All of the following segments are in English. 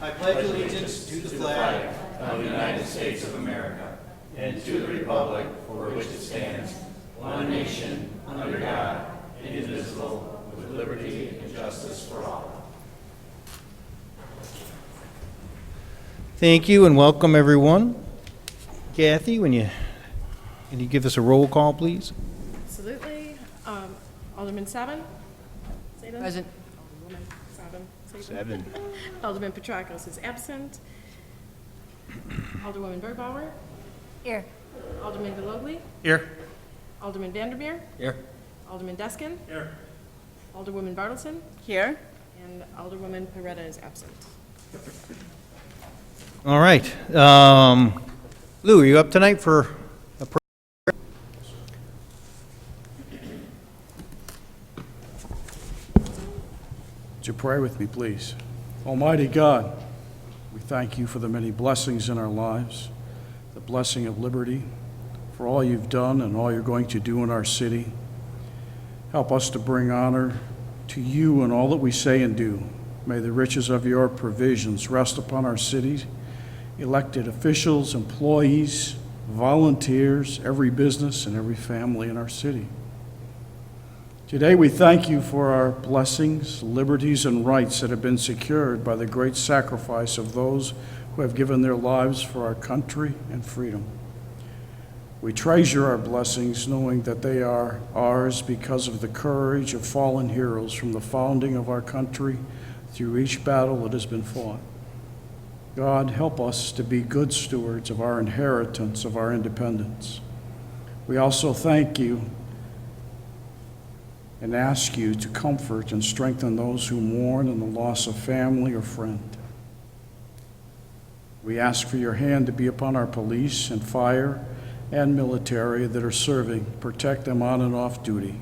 I pledge allegiance to the flag of the United States of America and to the republic for which it stands, one nation, under God, indivisible, with liberty and justice for all. Thank you and welcome, everyone. Kathy, can you give us a roll call, please? Absolutely. Alderman Saban? Present. Alderwoman Saban? Seven. Alderman Petrakos is absent. Alderwoman Bergbauer? Here. Alderman Delogly? Here. Alderman Vandermeer? Here. Alderman Deskin? Here. Alderwoman Bartleson? Here. And Alderwoman Peretta is absent. All right. Lou, are you up tonight for a prayer? Would you pray with me, please? Almighty God, we thank you for the many blessings in our lives, the blessing of liberty, for all you've done and all you're going to do in our city. Help us to bring honor to you in all that we say and do. May the riches of your provisions rest upon our city, elected officials, employees, volunteers, every business, and every family in our city. Today we thank you for our blessings, liberties, and rights that have been secured by the great sacrifice of those who have given their lives for our country and freedom. We treasure our blessings, knowing that they are ours because of the courage of fallen heroes from the founding of our country through each battle that has been fought. God, help us to be good stewards of our inheritance of our independence. We also thank you and ask you to comfort and strengthen those who mourn in the loss of family or friend. We ask for your hand to be upon our police and fire and military that are serving. Protect them on and off duty.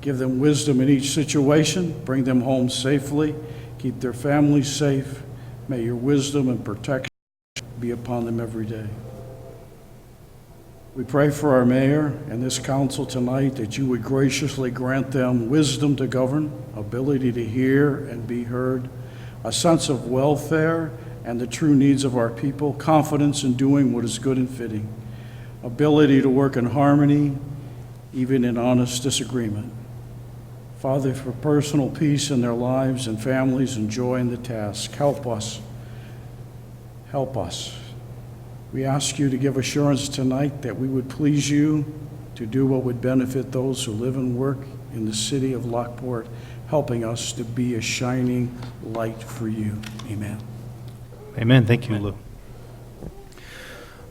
Give them wisdom in each situation. Bring them home safely. Keep their families safe. May your wisdom and protection be upon them every day. We pray for our mayor and this council tonight that you would graciously grant them wisdom to govern, ability to hear and be heard, a sense of welfare and the true needs of our people, confidence in doing what is good and fitting, ability to work in harmony, even in honest disagreement. Father, for personal peace in their lives and families and joy in the task, help us. Help us. We ask you to give assurance tonight that we would please you to do what would benefit those who live and work in the city of Lockport, helping us to be a shining light for you. Amen. Amen. Thank you, Lou.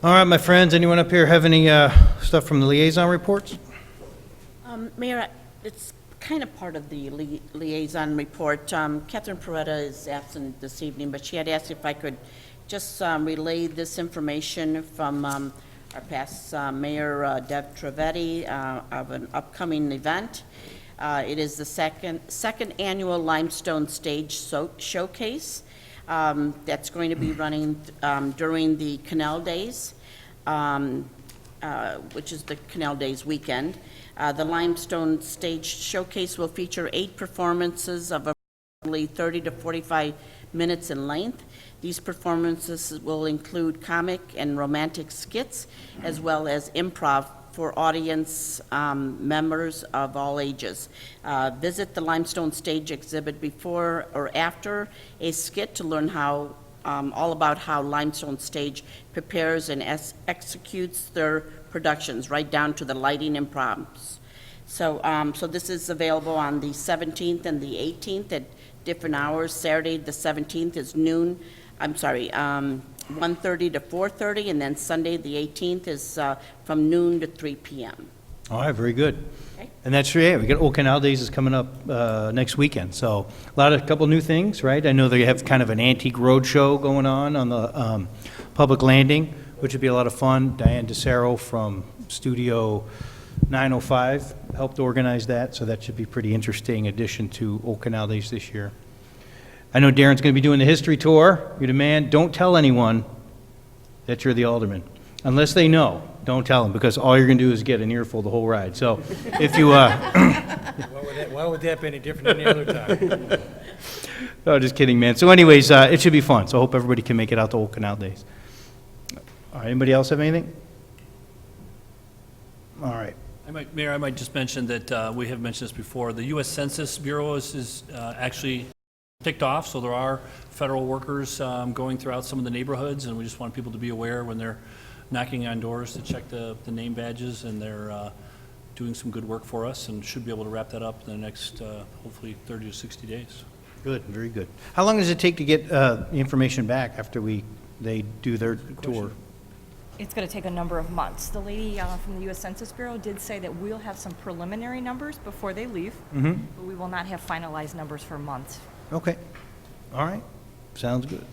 All right, my friends, anyone up here have any stuff from the liaison reports? Mayor, it's kind of part of the liaison report. Catherine Peretta is absent this evening, but she had asked if I could just relay this information from our past Mayor Deb Trevetti of an upcoming event. It is the second annual Limestone Stage Showcase that's going to be running during the Canal Days, which is the Canal Days weekend. The Limestone Stage Showcase will feature 8 performances of approximately 30 to 45 minutes in length. These performances will include comic and romantic skits, as well as improv for audience members of all ages. Visit the Limestone Stage exhibit before or after a skit to learn all about how Limestone Stage prepares and executes their productions, right down to the lighting and props. So this is available on the 17th and the 18th at different hours. Saturday, the 17th is 1:30 to 4:30, and then Sunday, the 18th, is from noon to 3 p.m. All right, very good. Okay. And that's true. Yeah, we got Old Canal Days is coming up next weekend, so a couple new things, right? I know they have kind of an antique road show going on the public landing, which would be a lot of fun. Diane DeSaro from Studio 905 helped organize that, so that should be pretty interesting addition to Old Canal Days this year. I know Darren's going to be doing the history tour. You demand, don't tell anyone that you're the alderman. Unless they know, don't tell them, because all you're going to do is get an earful the whole ride. So if you... Why would that be any different than any other time? No, just kidding, man. So anyways, it should be fun, so I hope everybody can make it out to Old Canal Days. All right, anybody else have anything? All right. Mayor, I might just mention that we have mentioned this before. The U.S. Census Bureau is actually ticked off, so there are federal workers going throughout some of the neighborhoods, and we just want people to be aware when they're knocking on doors to check the name badges, and they're doing some good work for us, and should be able to wrap that up in the next, hopefully, 30 to 60 days. Good, very good. How long does it take to get the information back after they do their tour? It's going to take a number of months. The lady from the U.S. Census Bureau did say that we'll have some preliminary numbers before they leave, but we will not have finalized numbers for months. Okay. All right. Sounds good.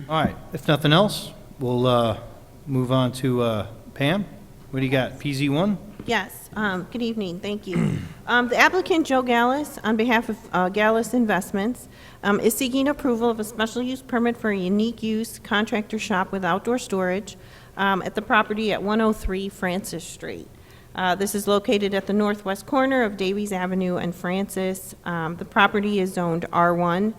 All right. If nothing else, we'll move on to Pam. What do you got? PZ1? Yes, good evening, thank you. The applicant, Joe Gallus, on behalf of Gallus Investments, is seeking approval of a special use permit for a unique use contractor shop with outdoor storage at the property at 103 Francis Street. This is located at the northwest corner of Davies Avenue and Francis. The property is zoned R1.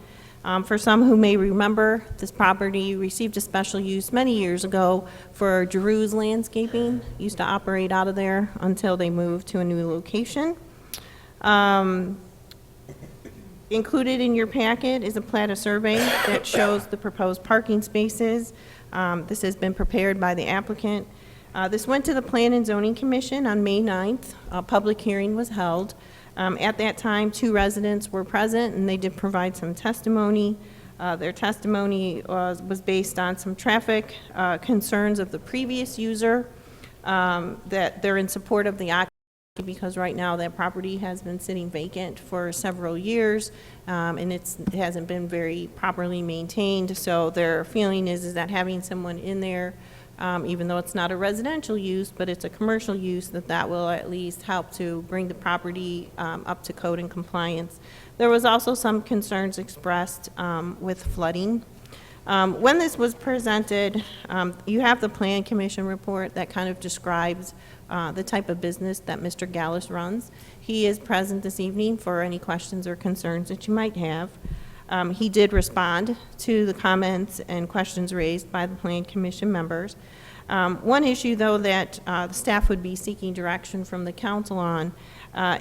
For some who may remember, this property received a special use many years ago for Giroux's Landscaping. Used to operate out of there until they moved to a new location. Included in your packet is a plat of survey that shows the proposed parking spaces. This has been prepared by the applicant. This went to the Plan and Zoning Commission on May 9th. A public hearing was held. At that time, 2 residents were present, and they did provide some testimony. Their testimony was based on some traffic concerns of the previous user, that they're in support of the occupancy because right now that property has been sitting vacant for several years, and it hasn't been very properly maintained. So their feeling is that having someone in there, even though it's not a residential use, but it's a commercial use, that will at least help to bring the property up to code and compliance. There was also some concerns expressed with flooding. When this was presented, you have the Plan Commission report that kind of describes the type of business that Mr. Gallus runs. He is present this evening for any questions or concerns that you might have. He did respond to the comments and questions raised by the Plan Commission members. One issue, though, that the staff would be seeking direction from the council on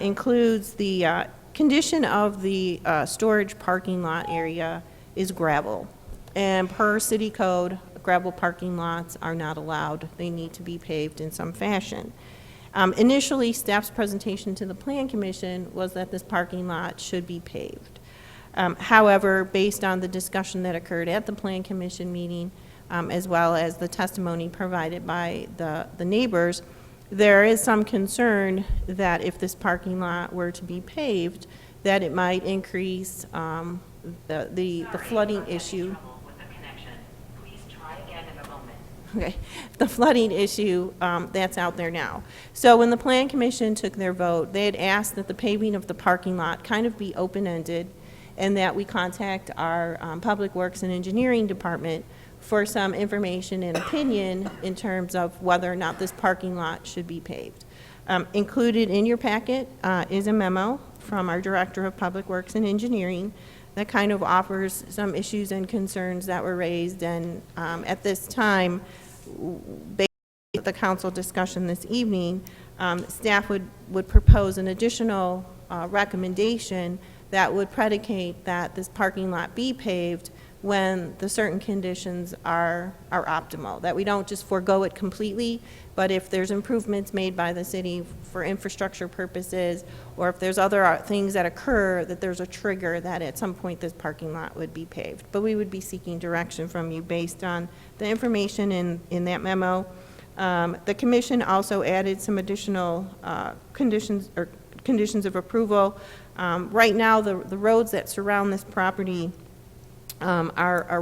includes the condition of the storage parking lot area is gravel. And per city code, gravel parking lots are not allowed. They need to be paved in some fashion. Initially, staff's presentation to the Plan Commission was that this parking lot should be paved. However, based on the discussion that occurred at the Plan Commission meeting, as well as the testimony provided by the neighbors, there is some concern that if this parking lot were to be paved, that it might increase the flooding issue. Okay, the flooding issue that's out there now. So when the Plan Commission took their vote, they had asked that the paving of the parking lot kind of be open-ended, and that we contact our Public Works and Engineering Department for some information and opinion in terms of whether or not this parking lot should be paved. Included in your packet is a memo from our Director of Public Works and Engineering that kind of offers some issues and concerns that were raised, and at this time, based on the council discussion this evening, staff would propose an additional recommendation that would predicate that this parking lot be paved when the certain conditions are optimal, that we don't just forego it completely, but if there's improvements made by the city for infrastructure purposes, or if there's other things that occur, that there's a trigger that at some point this parking lot would be paved. But we would be seeking direction from you based on the information in that memo. The commission also added some additional conditions of approval. Right now, the roads that surround this property are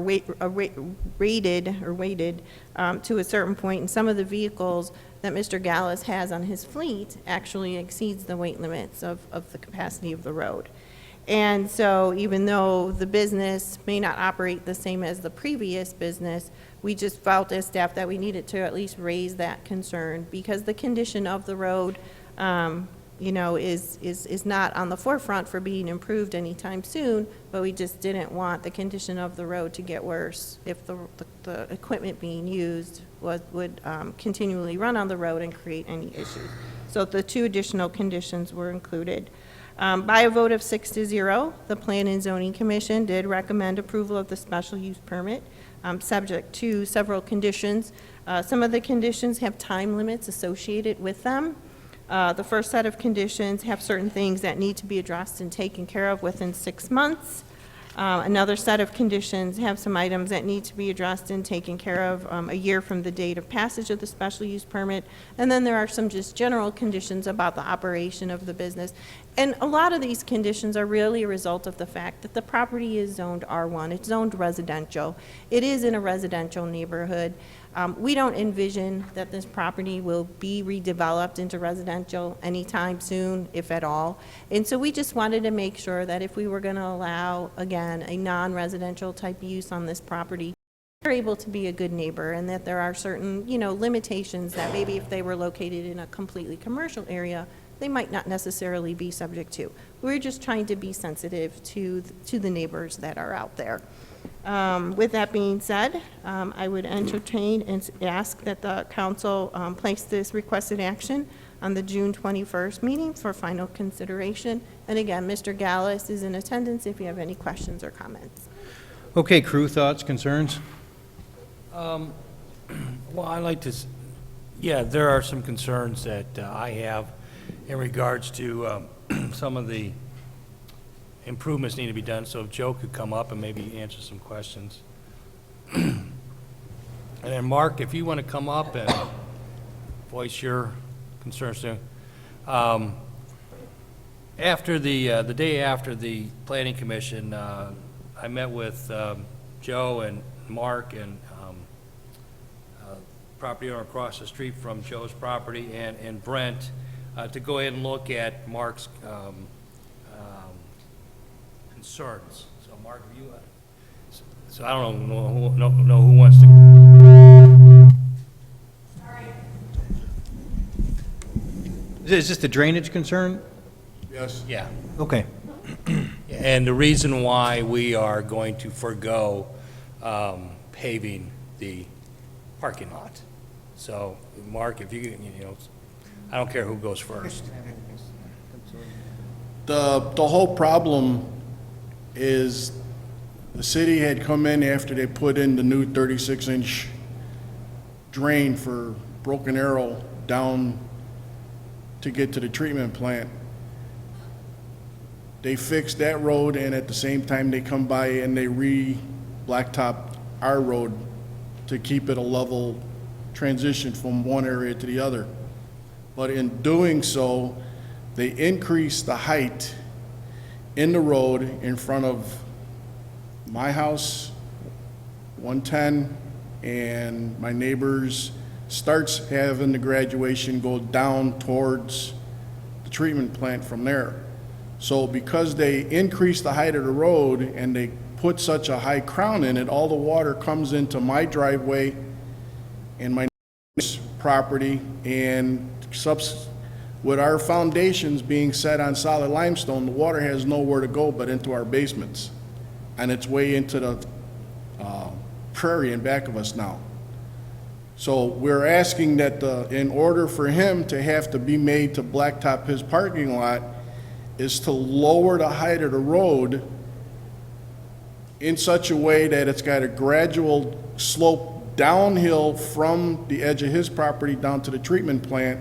rated to a certain point, and some of the vehicles that Mr. Gallus has on his fleet actually exceeds the weight limits of the capacity of the road. And so even though the business may not operate the same as the previous business, we just felt as staff that we needed to at least raise that concern because the condition of the road is not on the forefront for being improved anytime soon, but we just didn't want the condition of the road to get worse if the equipment being used would continually run on the road and create any issues. So the 2 additional conditions were included. By a vote of 6-0, the Plan and Zoning Commission did recommend approval of the special use permit, subject to several conditions. Some of the conditions have time limits associated with them. The first set of conditions have certain things that need to be addressed and taken care of within 6 months. Another set of conditions have some items that need to be addressed and taken care of a year from the date of passage of the special use permit. And then there are some just general conditions about the operation of the business. And a lot of these conditions are really a result of the fact that the property is zoned R1. It's zoned residential. It is in a residential neighborhood. We don't envision that this property will be redeveloped into residential anytime soon, if at all. And so we just wanted to make sure that if we were going to allow, again, a non-residential type use on this property, they're able to be a good neighbor, and that there are certain, limitations that maybe if they were located in a completely commercial area, they might not necessarily be subject to. We're just trying to be sensitive to the neighbors that are out there. With that being said, I would entertain and ask that the council place this requested action on the June 21st meeting for final consideration. And again, Mr. Gallus is in attendance if you have any questions or comments. Okay, crew, thoughts, concerns? Well, I like to, yeah, there are some concerns that I have in regards to some of the improvements need to be done, so if Joe could come up and maybe answer some questions. And then Mark, if you want to come up and voice your concerns too. After the day after the planning commission, I met with Joe and Mark and property owner across the street from Joe's property and Brent to go ahead and look at Mark's concerns. So Mark, if you, so I don't know who wants to. Is this the drainage concern? Yes. Yeah. Okay. And the reason why we are going to forego paving the parking lot. So Mark, if you I don't care who goes first. The whole problem is the city had come in after they put in the new 36-inch drain for Broken Arrow down to get to the treatment plant. They fixed that road, and at the same time they come by and they blacktop our road to keep it a level transition from one area to the other. But in doing so, they increased the height in the road in front of my house, 110, and my neighbors starts having the graduation go down towards the treatment plant from there. So because they increased the height of the road and they put such a high crown in it, all the water comes into my driveway and my neighbor's property, and with our foundations being set on solid limestone, the water has nowhere to go but into our basements, and it's way into the prairie in back of us now. So we're asking that in order for him to have to be made to blacktop his parking lot is to lower the height of the road in such a way that it's got a gradual slope downhill from the edge of his property down to the treatment plant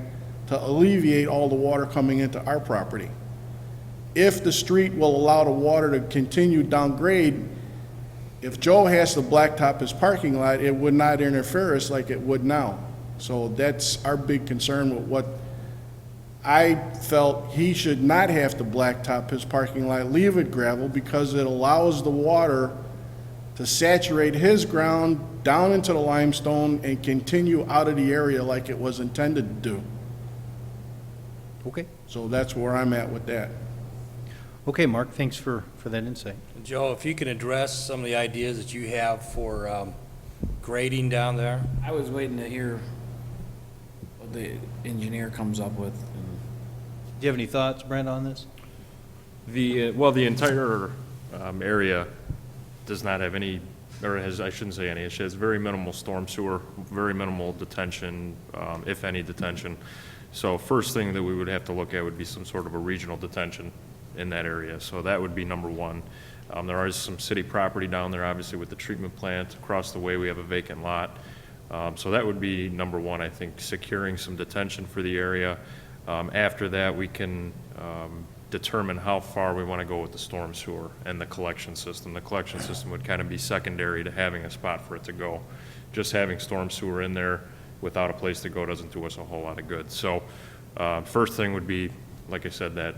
to alleviate all the water coming into our property. If the street will allow the water to continue downgrade, if Joe has to blacktop his parking lot, it would not interfere us like it would now. So that's our big concern with what I felt he should not have to blacktop his parking lot, leave it gravel, because it allows the water to saturate his ground down into the limestone and continue out of the area like it was intended to do. Okay. So that's where I'm at with that. Okay, Mark, thanks for that insight. Joe, if you can address some of the ideas that you have for grading down there. I was waiting to hear what the engineer comes up with. Do you have any thoughts, Brent, on this? Well, the entire area does not have any, or has, I shouldn't say any, it has very minimal storm sewer, very minimal detention, if any detention. So first thing that we would have to look at would be some sort of a regional detention in that area. So that would be number one. There is some city property down there, obviously, with the treatment plant. Across the way, we have a vacant lot. So that would be number one, I think, securing some detention for the area. After that, we can determine how far we want to go with the storm sewer and the collection system. The collection system would kind of be secondary to having a spot for it to go. Just having storm sewer in there without a place to go doesn't do us a whole lot of good. So first thing would be, like I said, that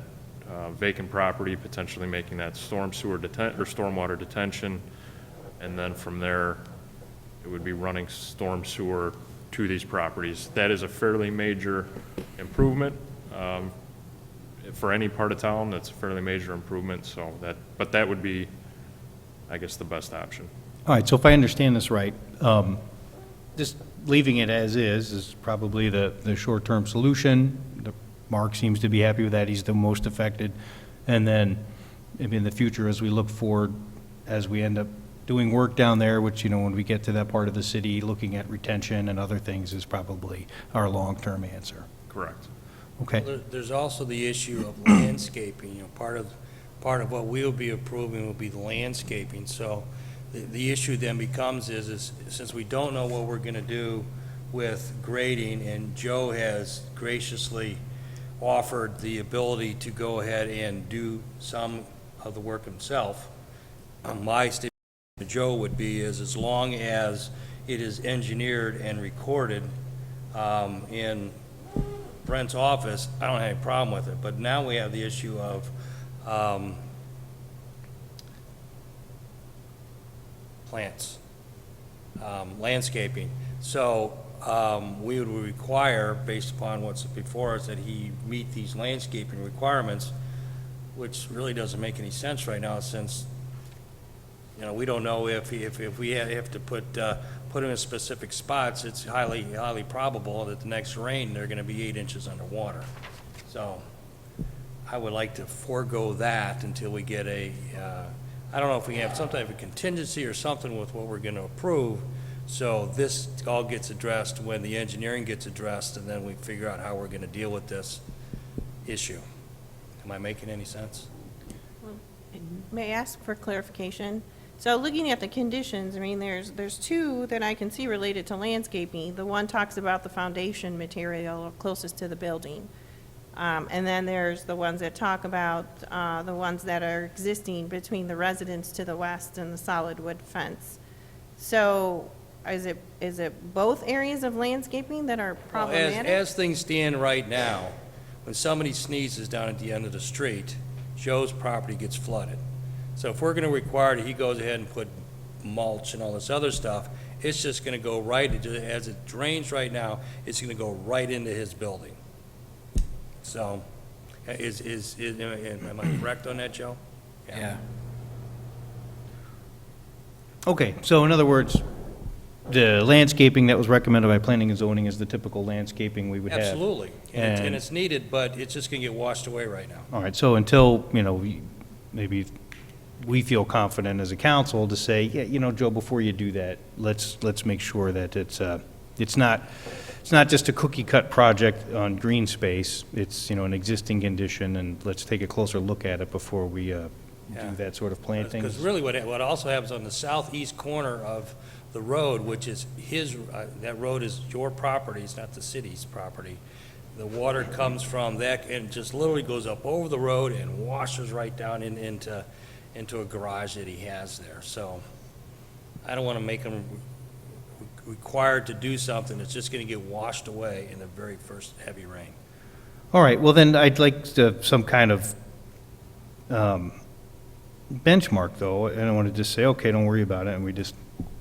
vacant property, potentially making that storm sewer or stormwater detention, and then from there, it would be running storm sewer to these properties. That is a fairly major improvement. For any part of town, that's a fairly major improvement, so but that would be, I guess, the best option. All right, so if I understand this right, just leaving it as is probably the short-term solution. Mark seems to be happy with that. He's the most affected. And then maybe in the future, as we look forward, as we end up doing work down there, which, when we get to that part of the city, looking at retention and other things is probably our long-term answer. Correct. Okay. There's also the issue of landscaping. Part of what we'll be approving will be the landscaping. So the issue then becomes is since we don't know what we're going to do with grading, and Joe has graciously offered the ability to go ahead and do some of the work himself, my statement to Joe would be is as long as it is engineered and recorded in Brent's office, I don't have any problem with it. But now we have the issue of plants, landscaping. So we would require, based upon what's before us, that he meet these landscaping requirements, which really doesn't make any sense right now, since we don't know if we have to put him in specific spots. It's highly probable that the next rain they're going to be 8 inches underwater. So I would like to forego that until we get I don't know if we have some type of contingency or something with what we're going to approve. So this all gets addressed when the engineering gets addressed, and then we figure out how we're going to deal with this issue. Am I making any sense? May I ask for clarification? So looking at the conditions, I mean, there's two that I can see related to landscaping. The one talks about the foundation material closest to the building. And then there's the ones that talk about the ones that are existing between the residents to the west and the solid wood fence. So is it both areas of landscaping that are problematic? As things stand right now, when somebody sneezes down at the end of the street, Joe's property gets flooded. So if we're going to require that he goes ahead and put mulch and all this other stuff, it's just going to go right, as it drains right now, it's going to go right into his building. So, am I correct on that, Joe? Yeah. Okay, so in other words, the landscaping that was recommended by planning and zoning is the typical landscaping we would have. Absolutely, and it's needed, but it's just going to get washed away right now. All right, so until, maybe we feel confident as a council to say, yeah, Joe, before you do that, let's make sure that it's not just a cookie-cut project on green space. It's, an existing condition, and let's take a closer look at it before we do that sort of planting. Because really what also happens on the southeast corner of the road, which is that road is your property, it's not the city's property. The water comes from that and just literally goes up over the road and washes right down into a garage that he has there. So I don't want to make him required to do something that's just going to get washed away in the very first heavy rain. All right, well then, I'd like some kind of benchmark, though. I don't want to just say, okay, don't worry about it, and we just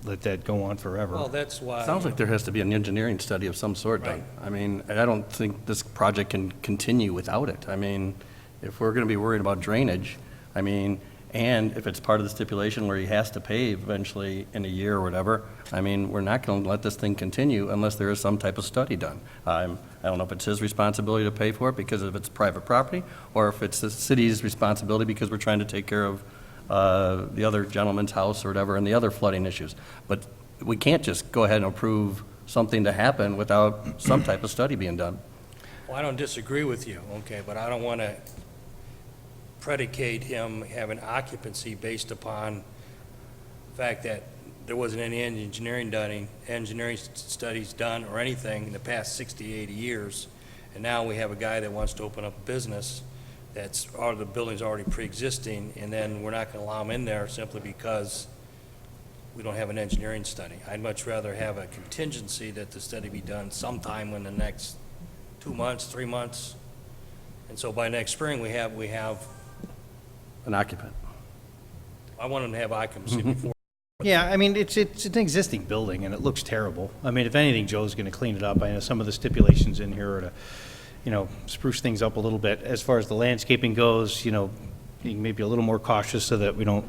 let that go on forever. Well, that's why. Sounds like there has to be an engineering study of some sort done. Right. I mean, I don't think this project can continue without it. I mean, if we're going to be worried about drainage, and And if it's part of the stipulation where he has to pay eventually in a year or whatever, I mean, we're not going to let this thing continue unless there is some type of study done. I don't know if it's his responsibility to pay for it because if it's private property, or if it's the city's responsibility because we're trying to take care of the other gentleman's house or whatever and the other flooding issues. But we can't just go ahead and approve something to happen without some type of study being done. Well, I don't disagree with you, okay, but I don't want to predicate him having occupancy based upon the fact that there wasn't any engineering studies done or anything in the past 60, 80 years. And now we have a guy that wants to open up a business that's, or the building's already pre-existing, and then we're not going to allow him in there simply because we don't have an engineering study. I'd much rather have a contingency that the study be done sometime in the next 2 months, 3 months. And so by next spring, we have, An occupant. I want him to have occupancy before. Yeah, I mean, it's an existing building, and it looks terrible. I mean, if anything, Joe's going to clean it up. I know some of the stipulations in here are to, spruce things up a little bit. As far as the landscaping goes, being maybe a little more cautious so that we don't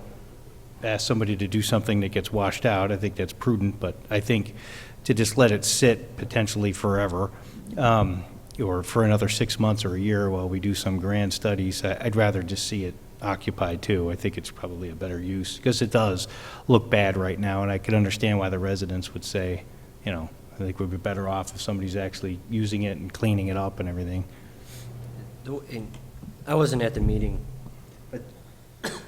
ask somebody to do something that gets washed out. I think that's prudent, but I think to just let it sit potentially forever, or for another 6 months or a year while we do some grand studies, I'd rather just see it occupied too. I think it's probably a better use, because it does look bad right now, and I could understand why the residents would say, I think we'd be better off if somebody's actually using it and cleaning it up and everything. I wasn't at the meeting, but,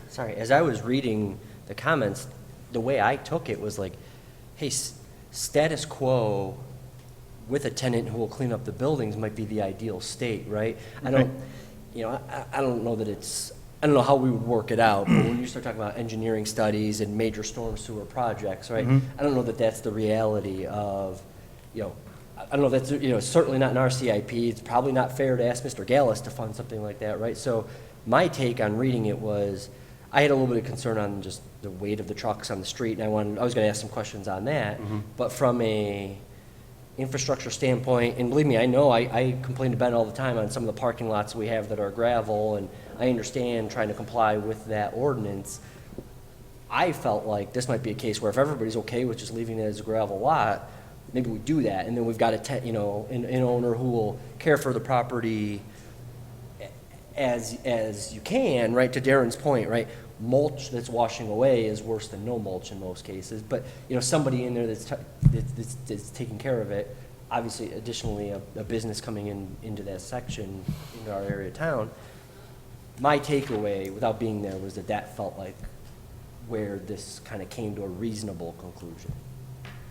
sorry, as I was reading the comments, the way I took it was like, hey, status quo with a tenant who will clean up the buildings might be the ideal state, right? I don't know that it's, I don't know how we would work it out, but when you start talking about engineering studies and major storm sewer projects, right? I don't know that that's the reality of, I don't know if that's, certainly not in our CIP. It's probably not fair to ask Mr. Gallus to fund something like that, right? So my take on reading it was, I had a little bit of concern on just the weight of the trucks on the street, and I was going to ask some questions on that. But from a infrastructure standpoint, and believe me, I know I complain to Ben all the time on some of the parking lots we have that are gravel, and I understand trying to comply with that ordinance. I felt like this might be a case where if everybody's okay with just leaving it as a gravel lot, maybe we do that, and then we've got an owner who will care for the property as you can, right? To Darren's point, right? Mulch that's washing away is worse than no mulch in most cases, but somebody in there that's taking care of it. Obviously, additionally, a business coming into that section into our area of town. My takeaway, without being there, was that felt like where this kind of came to a reasonable conclusion.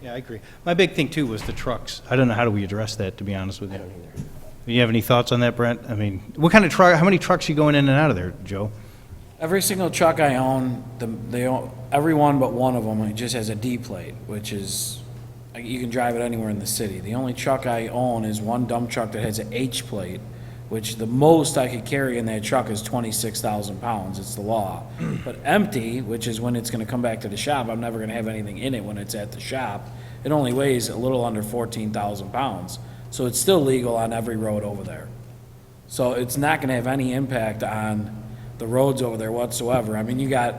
Yeah, I agree. My big thing too was the trucks. I don't know how do we address that, to be honest with you. I don't either. Do you have any thoughts on that, Brent? I mean, what kind of truck, how many trucks are you going in and out of there, Joe? Every single truck I own, every one but one of them, it just has a D plate, which is, you can drive it anywhere in the city. The only truck I own is one dump truck that has an H plate, which the most I could carry in that truck is 26,000 pounds. It's the law. But empty, which is when it's going to come back to the shop, I'm never going to have anything in it when it's at the shop. It only weighs a little under 14,000 pounds. So it's still legal on every road over there. So it's not going to have any impact on the roads over there whatsoever. I mean, you got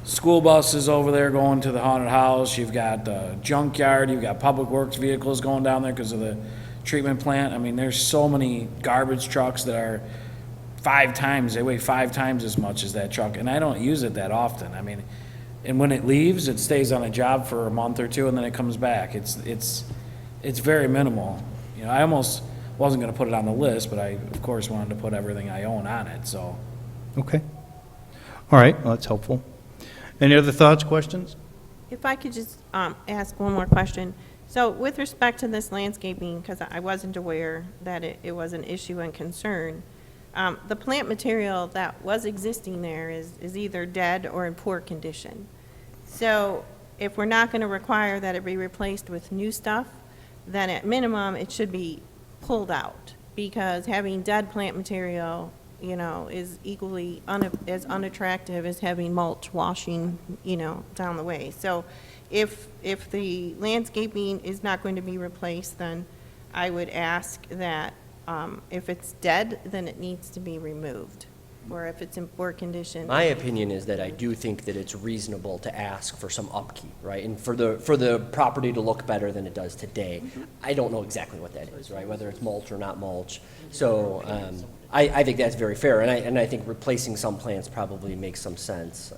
school buses over there going to the haunted house. You've got the junkyard. You've got public works vehicles going down there because of the treatment plant. I mean, there's so many garbage trucks that are they weigh 5 times as much as that truck, and I don't use it that often. I mean, and when it leaves, it stays on a job for a month or two, and then it comes back. It's very minimal. I almost wasn't going to put it on the list, but I, of course, wanted to put everything I own on it, so. Okay. All right, well, that's helpful. Any other thoughts, questions? If I could just ask one more question. So with respect to this landscaping, because I wasn't aware that it was an issue and concern, the plant material that was existing there is either dead or in poor condition. So if we're not going to require that it be replaced with new stuff, then at minimum, it should be pulled out, because having dead plant material, is equally as unattractive as having mulch washing, down the way. So if the landscaping is not going to be replaced, then I would ask that if it's dead, then it needs to be removed. or if it's in poor condition. My opinion is that I do think that it's reasonable to ask for some upkeep, right? And for the property to look better than it does today. I don't know exactly what that is, right? Whether it's mulch or not mulch. So, I think that's very fair, and I think replacing some plants probably makes some sense.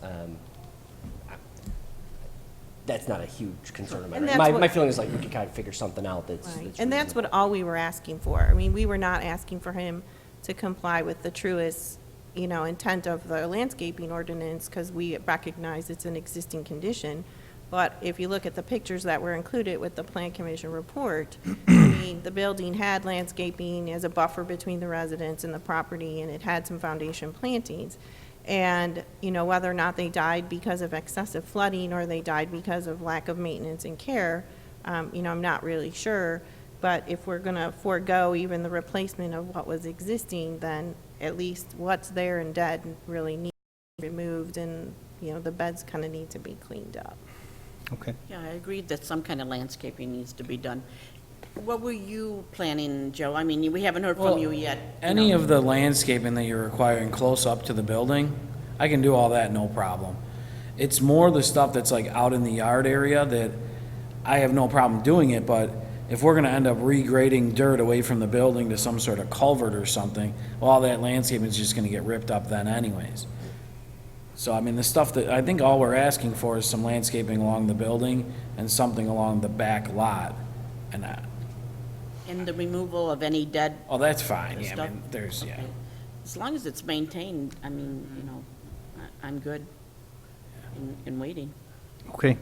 That's not a huge concern of mine. And Right? that's My what- feeling is like we could kind of figure something out that's Right. that's And that's reasonable. what all we were asking for. I mean, we were not asking for him to comply with the truest, intent of the landscaping ordinance, because we recognize it's an existing condition. But if you look at the pictures that were included with the Plan Commission report, I mean, the building had landscaping as a buffer between the residents and the property, and it had some foundation plantings. And, whether or not they died because of excessive flooding or they died because of lack of maintenance and care, I'm not really sure. But if we're going to forego even the replacement of what was existing, then at least what's there and dead really needs to be removed, and, the beds kind of need to be cleaned up. Okay. Yeah, I agree that some kind of landscaping needs to be done. What were you planning, Joe? I mean, we haven't heard from Well, you yet. Any of the landscaping that you're requiring close up to the building, I can do all that, no problem. It's more the stuff that's like out in the yard area that I have no problem doing it, but if we're gonna end up regrading dirt away from the building to some sort of culvert or something, well, all that landscaping is just gonna get ripped up then anyways. So, I mean, the stuff that, I think all we're asking for is some landscaping along the building and something along the back lot. And And the removal of any dead, oh, that's fine, yeah, I Stuff? mean, there's, yeah. as long as it's maintained, I mean, I'm good in waiting. Okay.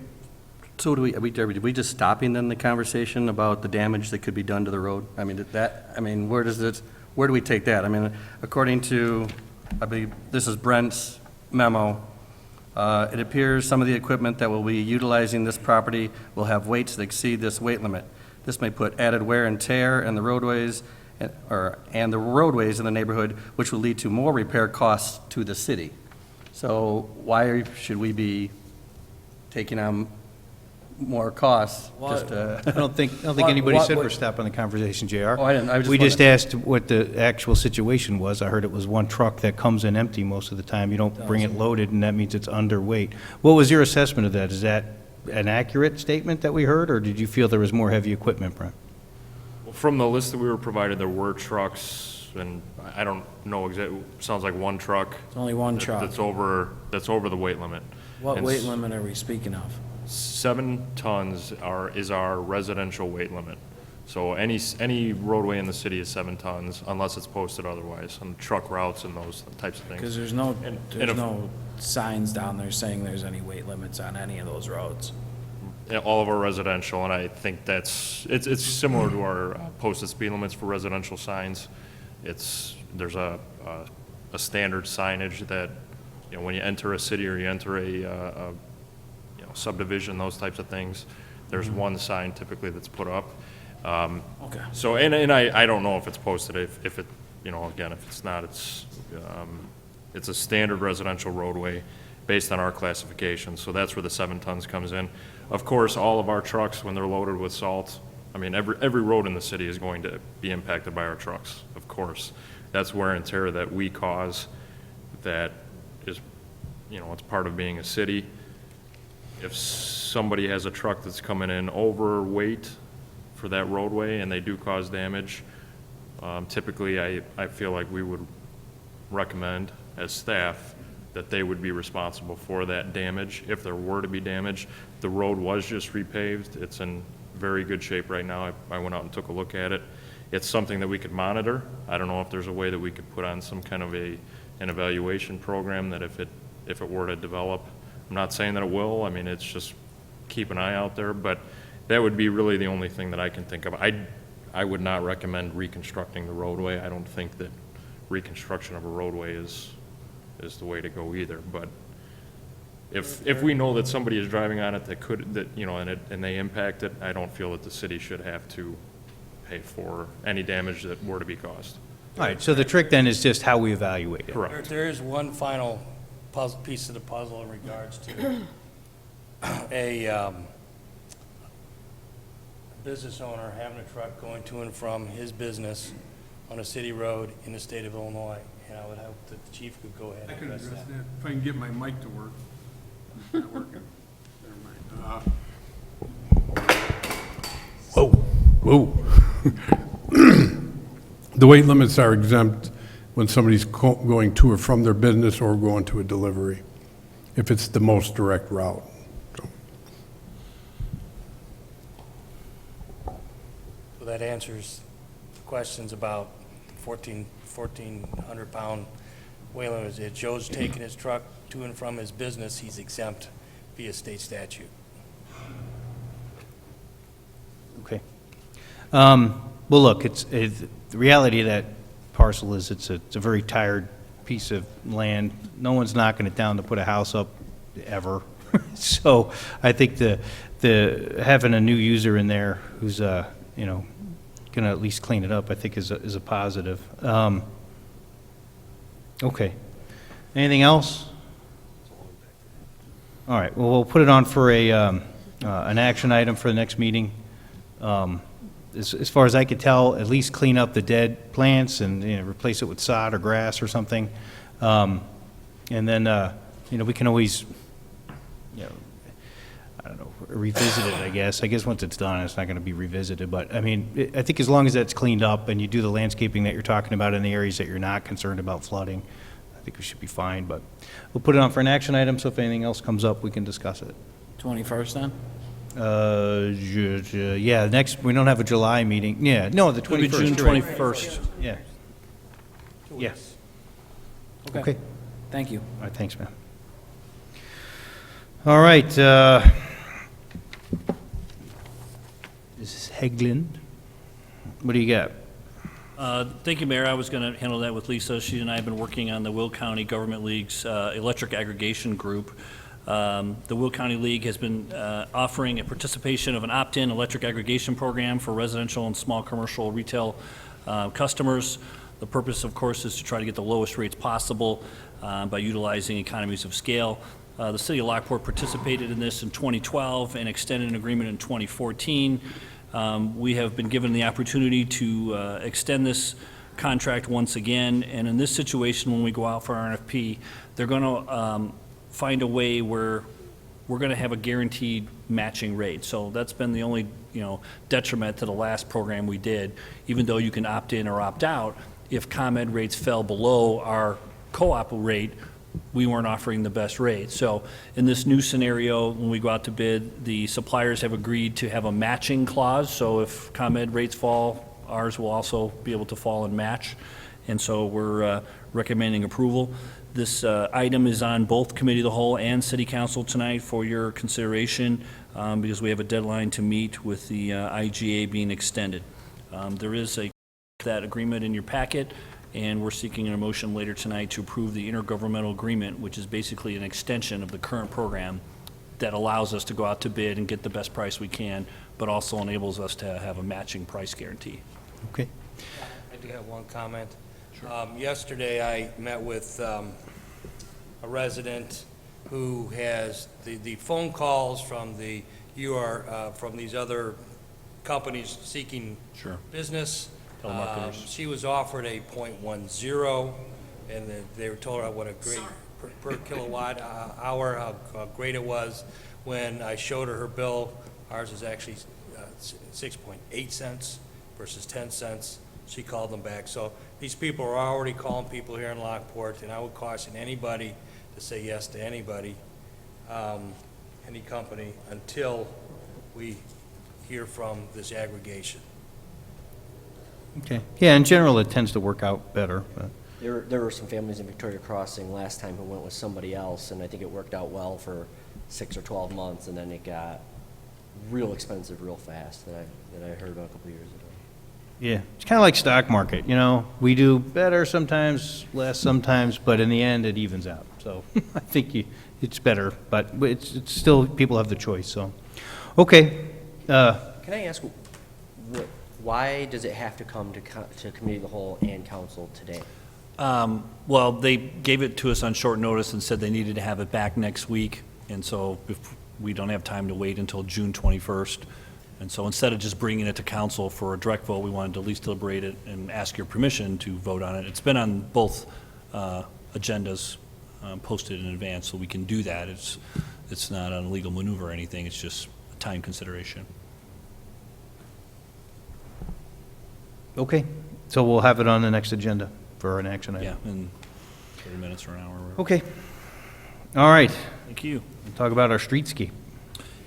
So are we just stopping then the conversation about the damage that could be done to the road? I mean, where do we take that? I mean, according to, I believe, this is Brent's memo, it appears some of the equipment that will be utilizing this property will have weights that exceed this weight limit. This may put added wear and tear in the roadways, and the roadways in the neighborhood, which will lead to more repair costs to the city. So why should we be taking on more costs just to? I don't think anybody said we're stopping the conversation, JR. Oh, I didn't. I just We wanted- just asked what the actual situation was. I heard it was one truck that comes in empty most of the time. You don't bring it loaded, and that means it's underweight. What was your assessment of that? Is that an accurate statement that we heard, or did you feel there was more heavy equipment, Brent? Well, from the list that we were provided, there were trucks, and I don't know exactly, sounds like one truck. It's only one truck. That's over the weight limit. What And weight limit are we speaking of? 7 tons is our residential weight limit. So any roadway in the city is 7 tons unless it's posted otherwise on truck routes and those types of things. Because there's no signs down there saying there's any weight limits on any of those roads. All of our residential, and I think it's similar to our posted speed limits for residential signs. There's a standard signage that, when you enter a city or you enter a subdivision, those types of things, there's one sign typically that's put up. Okay. So, and I don't know if it's posted, if it, again, if it's not, it's a standard residential roadway based on our classification, so that's where the 7 tons comes in. Of course, all of our trucks, when they're loaded with salt, I mean, every road in the city is going to be impacted by our trucks, of course. That's wear and tear that we cause, that is, it's part of being a city. If somebody has a truck that's coming in overweight for that roadway and they do cause damage, typically I feel like we would recommend as staff that they would be responsible for that damage if there were to be damage. The road was just repaved. It's in very good shape right now. I went out and took a look at it. It's something that we could monitor. I don't know if there's a way that we could put on some kind of an evaluation program that if it were to develop, I'm not saying that it will. I mean, it's just keep an eye out there, but that would be really the only thing that I can think of. I would not recommend reconstructing the roadway. I don't think that reconstruction of a roadway is the way to go either. But if we know that somebody is driving on it and they impact it, I don't feel that the city should have to pay for any damage that were to be caused. All right, so the trick then is just how we evaluate it. Correct. There is one final piece of the puzzle in regards to a business owner having a truck going to and from his business on a city road in the state of Illinois. and I would hope that the chief could go ahead I and can address address that. that, if I can get my mic to work. It's not working. Never mind. Whoa, whoa. The weight limits are exempt when somebody's going to or from their business or going to a delivery, if it's the most direct route. So, So that answers questions about 1,400-pound weight limit. If Joe's taking his truck to and from his business, he's exempt via state statute. Okay. Well, look, the reality of that parcel is it's a very tired piece of land. No one's knocking it down to put a house up ever. So I think the having a new user in there who's, going to at least clean it up, I think is a positive. Okay. Anything else? All right, well, we'll put it on for an action item for the next meeting. As far as I could tell, at least clean up the dead plants and, replace it with sod or grass or something. And then, we can always, I don't know, revisit it, I guess. I guess once it's done, it's not going to be revisited. But, I mean, I think as long as that's cleaned up and you do the landscaping that you're talking about in the areas that you're not concerned about flooding, I think we should be fine. But we'll put it on for an action item, so if anything else comes up, we can discuss it. 21st then? Yeah, we don't have a July meeting. Yeah, no, the 21st. It'll be June you're right. 21st. Yeah. Yes. Okay. Thank you. All right, thanks, man. All right, this is Hegland. What do you got? Thank you, Mayor. I was going to handle that with Lisa. She and I have been working on the Will County Government League's electric aggregation group. The Will County League has been offering a participation of an opt-in electric aggregation program for residential and small commercial retail customers. The purpose, of course, is to try to get the lowest rates possible by utilizing economies of scale. The city of Lockport participated in this in 2012 and extended an agreement in 2014. We have been given the opportunity to extend this contract once again, and in this situation, when we go out for RFP, they're going to find a way where we're going to have a guaranteed matching rate. So that's been the only, detriment to the last program we did. Even though you can opt in or opt out, if ComEd rates fell below our co-op rate, we weren't offering the best rate. So in this new scenario, when we go out to bid, the suppliers have agreed to have a matching clause. So if ComEd rates fall, ours will also be able to fall and match. And so we're recommending approval. This item is on both Committee of the Whole and City Council tonight for your consideration because we have a deadline to meet with the IGA being extended. There is that agreement in your packet, and we're seeking a motion later tonight to approve the intergovernmental agreement, which is basically an extension of the current program that allows us to go out to bid and get the best price we can, but also enables us to have a matching price guarantee. Okay. I do have one comment. Yesterday, I met with a resident who has the phone calls from from these other companies seeking business. She was offered a .10, and they were told her what a great per kilowatt hour, how great it was. When I showed her bill, ours is actually 6.8 cents versus 10 cents. She called them back. So these people are already calling people here in Lockport, and I would caution anybody to say yes to anybody, any company, until we hear from this aggregation. Okay. Yeah, in general, it tends to work out better. But. There were some families in Victoria Crossing last time who went with somebody else, and I think it worked out well for 6 or 12 months, and then it got real expensive real fast that I heard about a couple years ago. Yeah, it's kind of like stock market, we do better sometimes, less sometimes, but in the end, it evens out. So I think it's better, but it's still, people have the choice, so. Okay. Can I ask, why does it have to come to Committee of the Whole and Council today? Well, they gave it to us on short notice and said they needed to have it back next week, and so we don't have time to wait until June 21st. And so instead of just bringing it to council for a direct vote, we wanted to at least deliberate it and ask your permission to vote on it. It's been on both agendas posted in advance, so we can do that. It's not an illegal maneuver or anything, it's just a time consideration. Okay, so we'll have it on the next agenda for an action item. Yeah, in 30 minutes or an hour. Okay. All right, Thank you. we'll talk about our streetscape.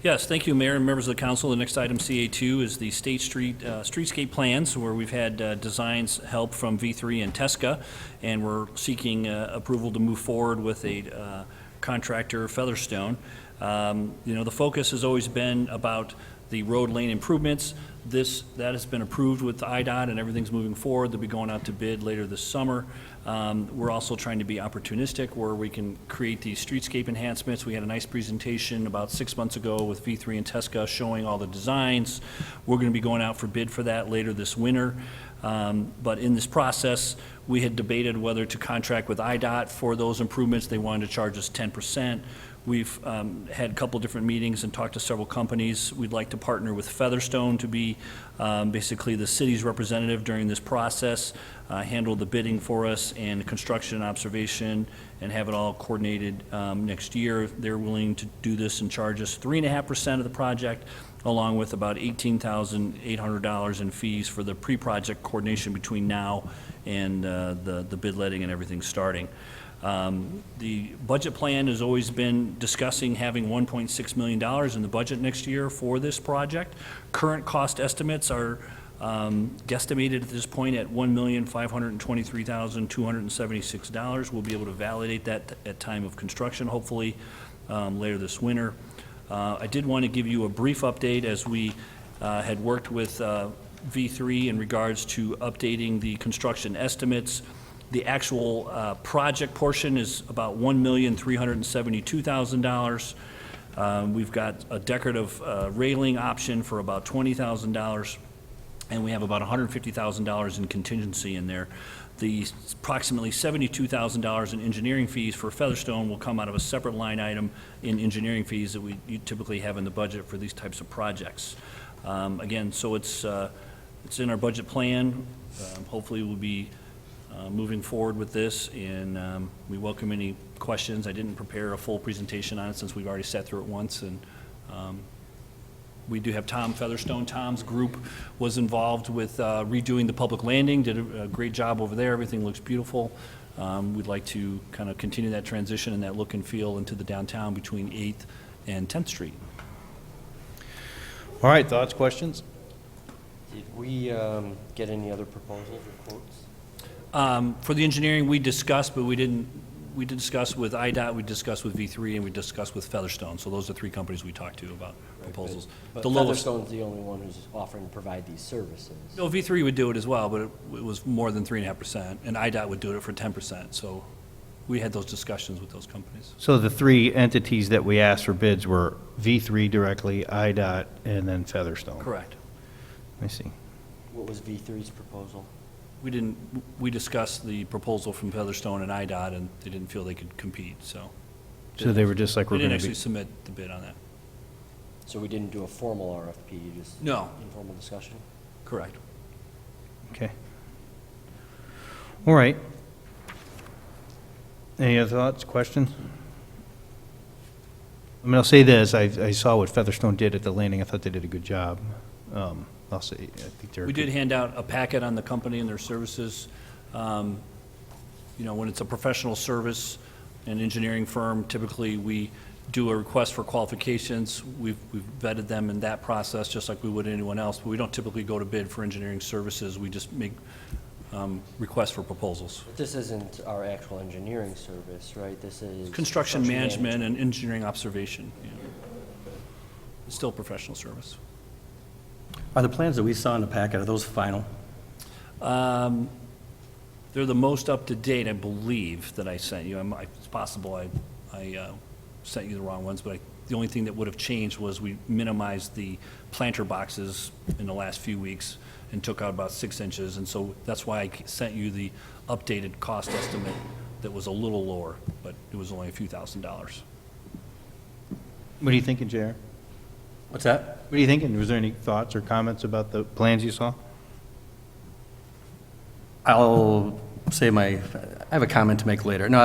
Yes, thank you, Mayor and members of the council. The next item, CA2, is the State Street streetscape plans, where we've had designs help from V3 and Tesca, and we're seeking approval to move forward with a contractor, Featherstone. The focus has always been about the road lane improvements. That has been approved with IDOT, and everything's moving forward. They'll be going out to bid later this summer. We're also trying to be opportunistic where we can create these streetscape enhancements. We had a nice presentation about 6 months ago with V3 and Tesca showing all the designs. We're going to be going out for bid for that later this winter. But in this process, we had debated whether to contract with IDOT for those improvements. They wanted to charge us 10%. We've had a couple different meetings and talked to several companies. We'd like to partner with Featherstone to be basically the city's representative during this process, handle the bidding for us and construction and observation, and have it all coordinated next year. They're willing to do this and charge us 3.5% of the project, along with about $18,800 in fees for the pre-project coordination between now and the bid letting and everything starting. The budget plan has always been discussing having $1.6 million in the budget next year for this project. Current cost estimates are guesstimated at this point at $1,523,276. We'll be able to validate that at time of construction, hopefully later this winter. I did want to give you a brief update as we had worked with V3 in regards to updating the construction estimates. The actual project portion is about $1,372,000. We've got a decorative railing option for about $20,000, and we have about $150,000 in contingency in there. The approximately $72,000 in engineering fees for Featherstone will come out of a separate line item in engineering fees that you typically have in the budget for these types of projects. Again, so it's in our budget plan. Hopefully we'll be moving forward with this, and we welcome any questions. I didn't prepare a full presentation on it since we've already sat through it once, and we do have Tom Featherstone. Tom's group was involved with redoing the public landing, did a great job over there. Everything looks beautiful. We'd like to kind of continue that transition and that look and feel into the downtown between 8th and 10th Street. All right, thoughts, questions? Did we get any other proposals or quotes? For the engineering, we discussed, but we did discuss with IDOT, we discussed with V3, and we discussed with Featherstone. So those are 3 companies we talked to about proposals. But The lowest, Featherstone's the only one who's offering to provide these services. no, V3 would do it as well, but it was more than 3.5%, and IDOT would do it for 10%. So we had those discussions with those companies. So the 3 entities that we asked for bids were V3 directly, IDOT, and then Featherstone. Correct. Let me see. What was V3's proposal? We discussed the proposal from Featherstone and IDOT, and they didn't feel they could compete, so. So they were just like, They we're didn't going to actually be, submit the bid on that. So we didn't do a formal RFP, you just? No. Informal discussion? Correct. okay. All right. Any other thoughts, questions? I mean, I'll say this, I saw what Featherstone did at the landing. I thought they did a good job. I'll say, I think they're. We did hand out a packet on the company and their services. When it's a professional service, an engineering firm, typically we do a request for qualifications. We've vetted them in that process, just like we would anyone else, but we don't typically go to bid for engineering services. We just make requests for proposals. But this isn't our actual engineering service, right? This is. Construction management and engineering observation. Yeah. It's still professional service. Are the plans that we saw in the packet, are those final? They're the most up-to-date, I believe, that I sent you. It's possible I sent you the wrong ones, but the only thing that would have changed was we minimized the planter boxes in the last few weeks and took out about 6 inches, and so that's why I sent you the updated cost estimate that was a little lower, but it was only a few $1,000s. What are you thinking, JR? What's that? What are you thinking? Was there any thoughts or comments about the plans you saw? I'll say I have a comment to make later. No,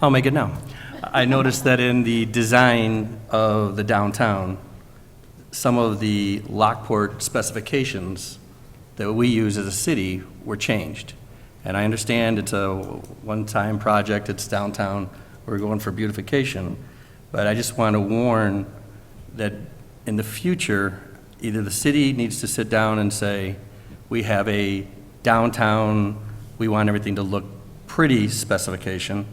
I'll make it now. I noticed that in the design of the downtown, some of the Lockport specifications that we use as a city were changed. And I understand it's a one-time project, it's downtown, we're going for beautification, but I just want to warn that in the future, either the city needs to sit down and say, we have a downtown, we want everything to look pretty specification,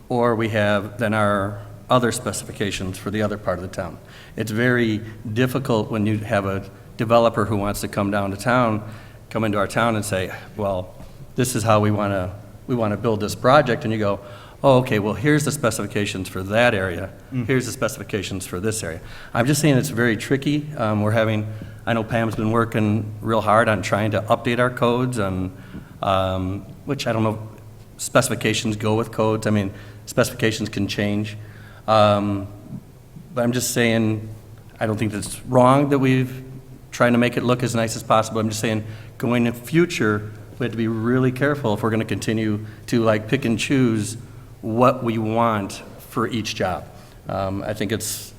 or we have then our other specifications for the other part of the town. It's very difficult when you have a developer who wants to come down to town, come into our town and say, well, this is how we want to build this project, and you go, oh, okay, well, here's the specifications for that area, here's the specifications for this area. I'm just saying it's very tricky. I know Pam's been working real hard on trying to update our codes, and, which I don't know, specifications go with codes. I mean, specifications can change. But I'm just saying, I don't think that's wrong that we've trying to make it look as nice as possible. I'm just saying, going in future, we have to be really careful if we're going to continue to like pick and choose what we want for each job. I think it's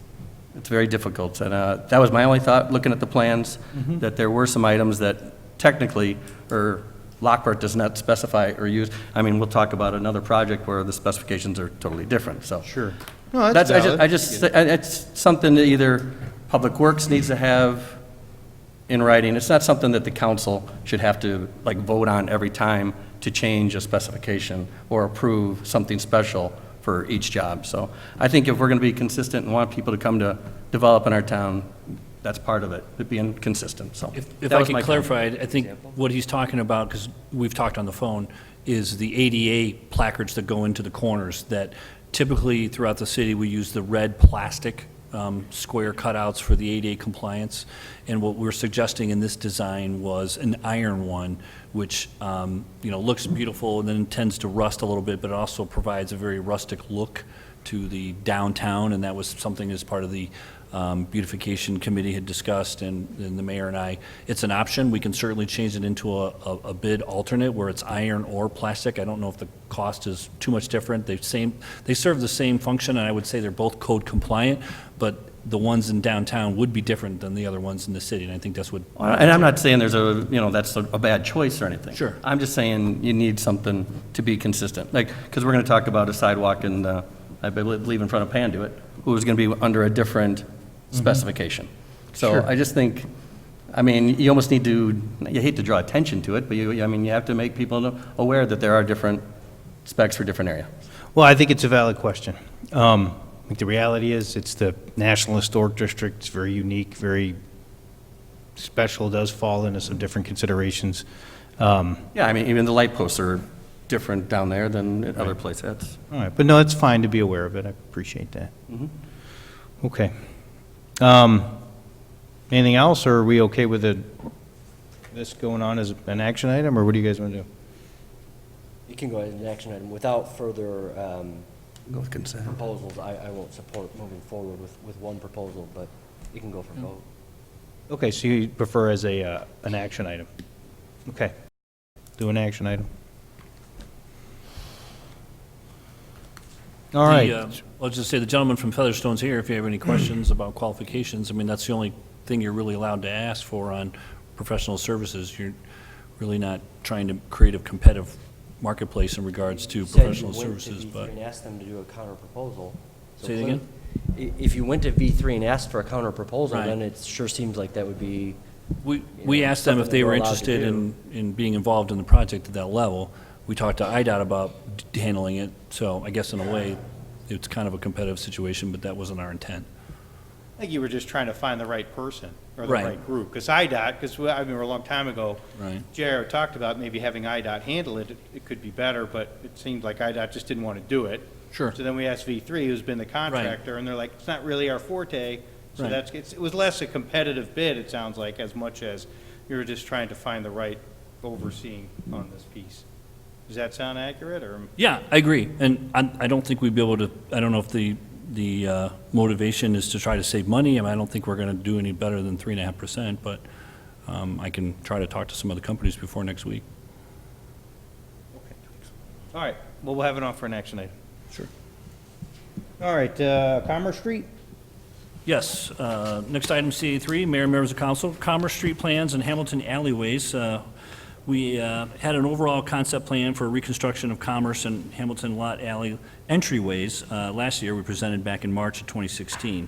very difficult. And that was my only thought, looking at the plans, that there were some items that technically, or Lockport does not specify or use. I mean, we'll talk about another project where the specifications are totally different, so. Sure. No, that's valid. It's something that either Public Works needs to have in writing. It's not something that the council should have to like vote on every time to change a specification or approve something special for each job. So I think if we're going to be consistent and want people to come to develop in our town, that's part of it being consistent. So If I can clarify, I think what he's talking about, because we've talked on the phone, is the ADA placards that go into the corners, that typically throughout the city, we use the red plastic square cutouts for the ADA compliance. And what we're suggesting in this design was an iron one, which looks beautiful and then tends to rust a little bit, but it also provides a very rustic look to the downtown. And that was something as part of the beautification committee had discussed, and the mayor and I. It's an option. We can certainly change it into a bid alternate where it's iron or plastic. I don't know if the cost is too much different. They serve the same function, and I would say they're both code compliant, but the ones in downtown would be different than the other ones in the city, and I think that's what. And I'm not saying there's that's a bad choice or anything. Sure. I'm just saying you need something to be consistent. Like, because we're going to talk about a sidewalk in, I believe in front of Panduit, who's going to be under a different specification. So Sure. I just think, I mean, you almost need to, you hate to draw attention to it, but you have to make people aware that there are different specs for different areas. Well, I think it's a valid question. I think the reality is, it's the National Historic District. It's very unique, very special, does fall into some different considerations. Yeah, I mean, even the light posts are different down there than at other places. All right, but no, it's fine to be aware of it. I appreciate that. Okay. Anything else, or are we okay with this going on as an action item, or what do you guys want to do? You can go ahead as an action item. Without further Go with consent. proposals, I won't support moving forward with one proposal, but you can go for vote. Okay, so you prefer as an action item? Okay. Do an action item. All right. I'll just say, the gentleman from Featherstone's here, if you have any questions about qualifications. I mean, that's the only thing you're really allowed to ask for on professional services. You're really not trying to create a competitive marketplace in regards to professional services, but. And asked them to do a counter proposal. Say it again? If you went to V3 and asked for a counter proposal, Right. then it sure seems like that would be. We asked them if something they that were we're allowed to interested do. in being involved in the project at that level. We talked to IDOT about handling it, so I guess in a way, it's kind of a competitive situation, but that wasn't our intent. I think you were just trying to find the right person, or the Right. right group. Because IDOT, because I remember a long time ago, Right. Jared talked about maybe having IDOT handle it. It could be better, but it seemed like IDOT just didn't want to do it. Sure. So then we asked V3, who's been the contractor, and they're like, it's not really our forte. So Right. it was less a competitive bid, it sounds like, as much as you were just trying to find the right overseeing on this piece. Does that sound accurate, or? Yeah, I agree, and I don't think we'd be able to, I don't know if the motivation is to try to save money. I mean, I don't think we're going to do any better than 3.5%, but I can try to talk to some other companies before next week. All right, well, we'll have it on for an action item. Sure. All right, Commerce Street? Yes, next item, CA3, Mayor and members of council, Commerce Street plans and Hamilton alleyways. We had an overall concept plan for reconstruction of Commerce and Hamilton Lot Alley entryways. Last year, we presented back in March of 2016.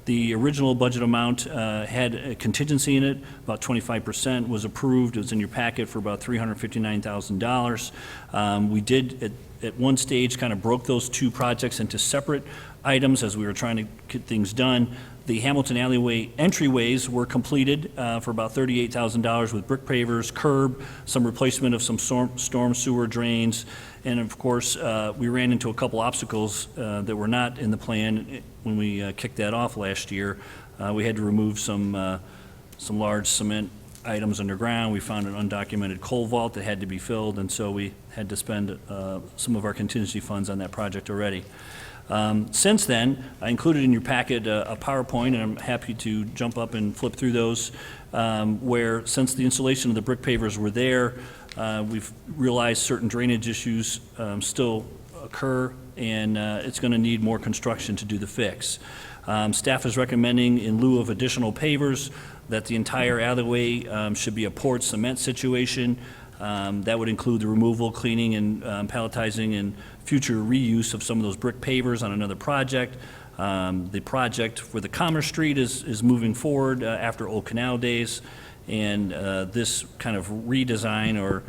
The original budget amount had a contingency in it, about 25% was approved. It was in your packet for about $359,000. We did, at one stage, kind of broke those two projects into separate items as we were trying to get things done. The Hamilton alleyway entryways were completed for about $38,000 with brick pavers, curb, some replacement of some storm sewer drains, and of course, we ran into a couple obstacles that were not in the plan when we kicked that off last year. We had to remove some large cement items underground. We found an undocumented coal vault that had to be filled, and so we had to spend some of our contingency funds on that project already. Since then, I included in your packet a PowerPoint, and I'm happy to jump up and flip through those, where since the installation of the brick pavers were there, we've realized certain drainage issues still occur, and it's going to need more construction to do the fix. Staff is recommending, in lieu of additional pavers, that the entire alleyway should be a poured cement situation. That would include the removal, cleaning, and palletizing and future reuse of some of those brick pavers on another project. The project for the Commerce Street is moving forward after Old Canal days, and this kind of redesign or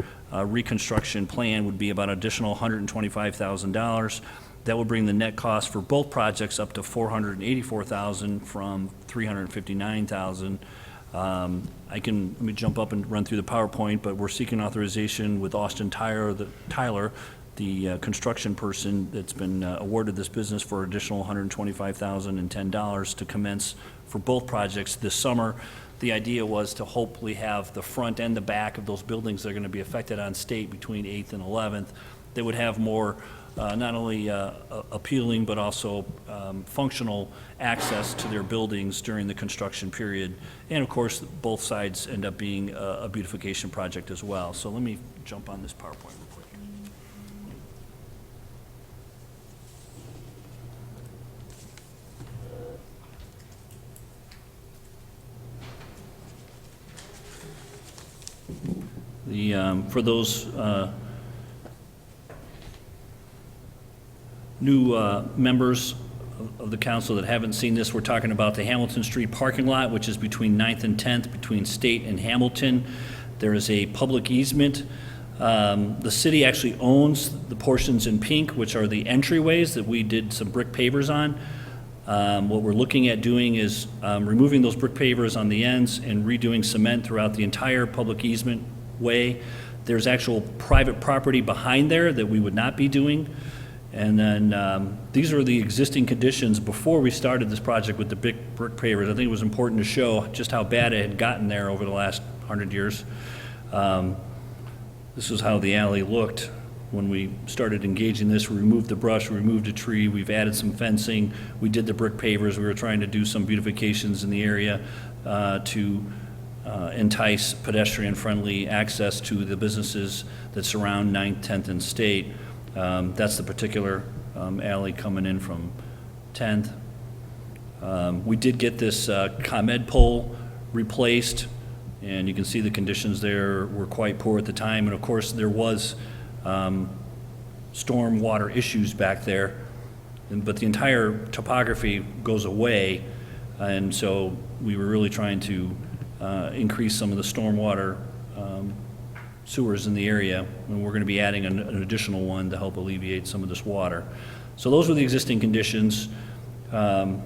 reconstruction plan would be about an additional $125,000. That would bring the net cost for both projects up to $484,000 from $359,000. Let me jump up and run through the PowerPoint, but we're seeking authorization with Austin Tyler, the construction person that's been awarded this business, for additional $125,010 to commence for both projects this summer. The idea was to hopefully have the front and the back of those buildings that are going to be affected on State between 8th and 11th. They would have more not only appealing but also functional access to their buildings during the construction period. And of course, both sides end up being a beautification project as well. So let me jump on this PowerPoint real quick. For those new members of the council that haven't seen this, we're talking about the Hamilton Street parking lot, which is between 9th and 10th, between State and Hamilton. There is a public easement. The city actually owns the portions in pink, which are the entryways that we did some brick pavers on. What we're looking at doing is removing those brick pavers on the ends and redoing cement throughout the entire public easement way. There's actual private property behind there that we would not be doing. And then these are the existing conditions before we started this project with the big brick pavers. I think it was important to show just how bad it had gotten there over the last 100 years. This is how the alley looked when we started engaging this. We removed the brush, we removed a tree, we've added some fencing, we did the brick pavers. We were trying to do some beautifications in the area to entice pedestrian-friendly access to the businesses that surround 9th, 10th, and State. That's the particular alley coming in from 10th. We did get this ComEd pole replaced, and you can see the conditions there were quite poor at the time. And of course, there was storm water issues back there, but the entire topography goes away, and so we were really trying to increase some of the stormwater sewers in the area, and we're going to be adding an additional one to help alleviate some of this water. So those were the existing conditions. I'm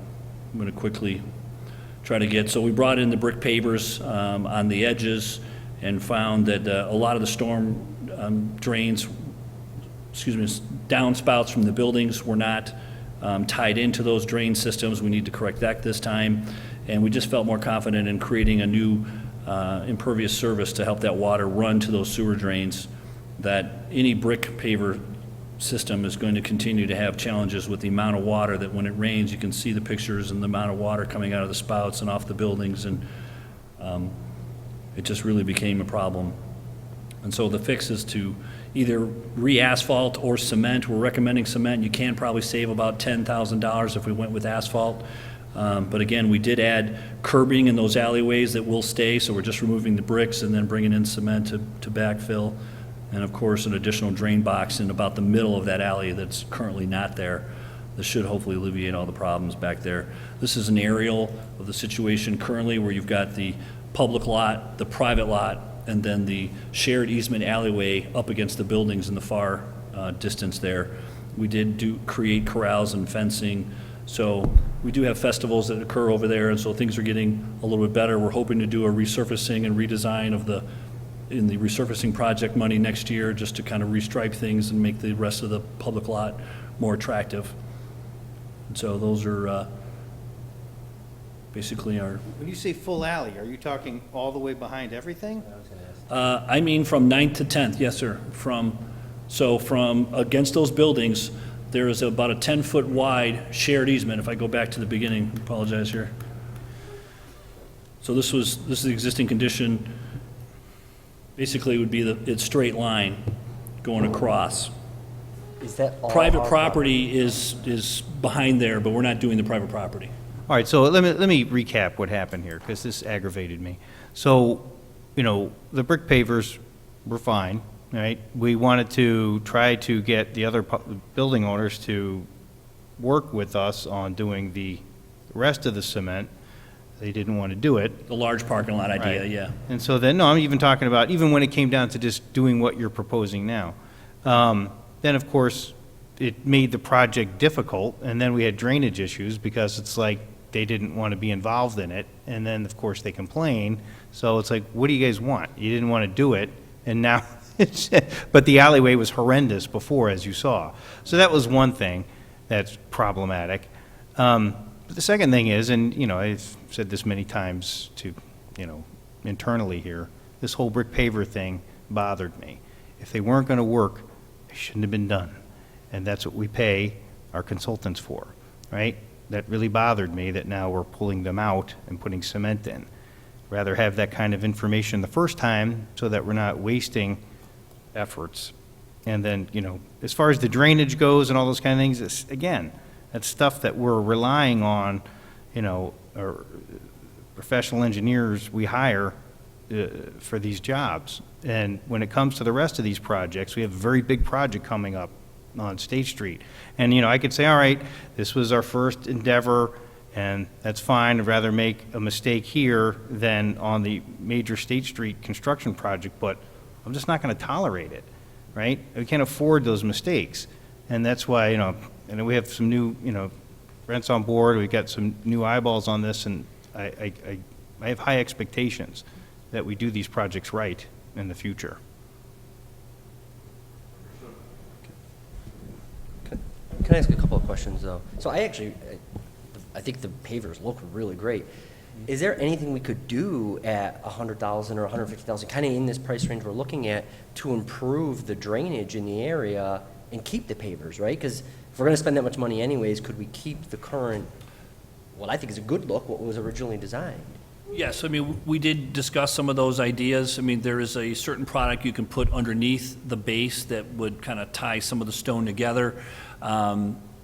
going to quickly try to get, so we brought in the brick pavers on the edges and found that a lot of the storm drains, downspouts from the buildings were not tied into those drain systems. We need to correct that this time, and we just felt more confident in creating a new impervious surface to help that water run to those sewer drains. That any brick paver system is going to continue to have challenges with the amount of water that when it rains, you can see the pictures and the amount of water coming out of the spouts and off the buildings, and it just really became a problem. And so the fix is to either re-asphalt or cement. We're recommending cement. You can probably save about $10,000 if we went with asphalt. But again, we did add curbing in those alleyways that will stay, so we're just removing the bricks and then bringing in cement to backfill. And of course, an additional drain box in about the middle of that alley that's currently not there. This should hopefully alleviate all the problems back there. This is an aerial of the situation currently where you've got the public lot, the private lot, and then the shared easement alleyway up against the buildings in the far distance there. We did create corrals and fencing, so we do have festivals that occur over there, and so things are getting a little bit better. We're hoping to do a resurfacing and redesign in the resurfacing project money next year, just to kind of restripe things and make the rest of the public lot more attractive. And so those are basically our, When you say full alley, are you talking all the way behind everything? I mean from 9th to 10th, yes, sir. From against those buildings, there is about a 10-foot wide shared easement. If I go back to the beginning, apologize here. So this is the existing condition. Basically, it would be its straight line going across. Is that all Private our property is behind there, but we're not doing the private property. All right, so let me recap what happened here, because this aggravated me. So, the brick pavers were fine, right? We wanted to try to get the other building owners to work with us on doing the rest of the cement. They didn't want to do it. The large parking lot idea, Right. yeah. And so then, no, I'm even talking about, even when it came down to just doing what you're proposing now. Then, of course, it made the project difficult, and then we had drainage issues, because it's like they didn't want to be involved in it, and then, of course, they complain. So it's like, what do you guys want? You didn't want to do it, and now, but the alleyway was horrendous before, as you saw. So that was one thing that's problematic. But the second thing is, and, I've said this many times to, internally here, this whole brick paver thing bothered me. If they weren't going to work, they shouldn't have been done. And that's what we pay our consultants for, right? That really bothered me, that now we're pulling them out and putting cement in. Rather have that kind of information the first time, so that we're not wasting efforts. And then, as far as the drainage goes and all those kind of things, again, that's stuff that we're relying on, or professional engineers we hire for these jobs. And when it comes to the rest of these projects, we have a very big project coming up on State Street. And, I could say, all right, this was our first endeavor, and that's fine. I'd rather make a mistake here than on the major State Street construction project, but I'm just not going to tolerate it, right? We can't afford those mistakes. And that's why, and we have some new, rents on board, we've got some new eyeballs on this, and I have high expectations that we do these projects right in the future. Can I ask a couple of questions, though? So I think the pavers look really great. Is there anything we could do at $100,000 or $150,000, kind of in this price range we're looking at, to improve the drainage in the area and keep the pavers, right? Because if we're going to spend that much money anyways, could we keep the current, what I think is a good look, what was originally designed? Yes, we did discuss some of those ideas. There is a certain product you can put underneath the base that would kind of tie some of the stone together.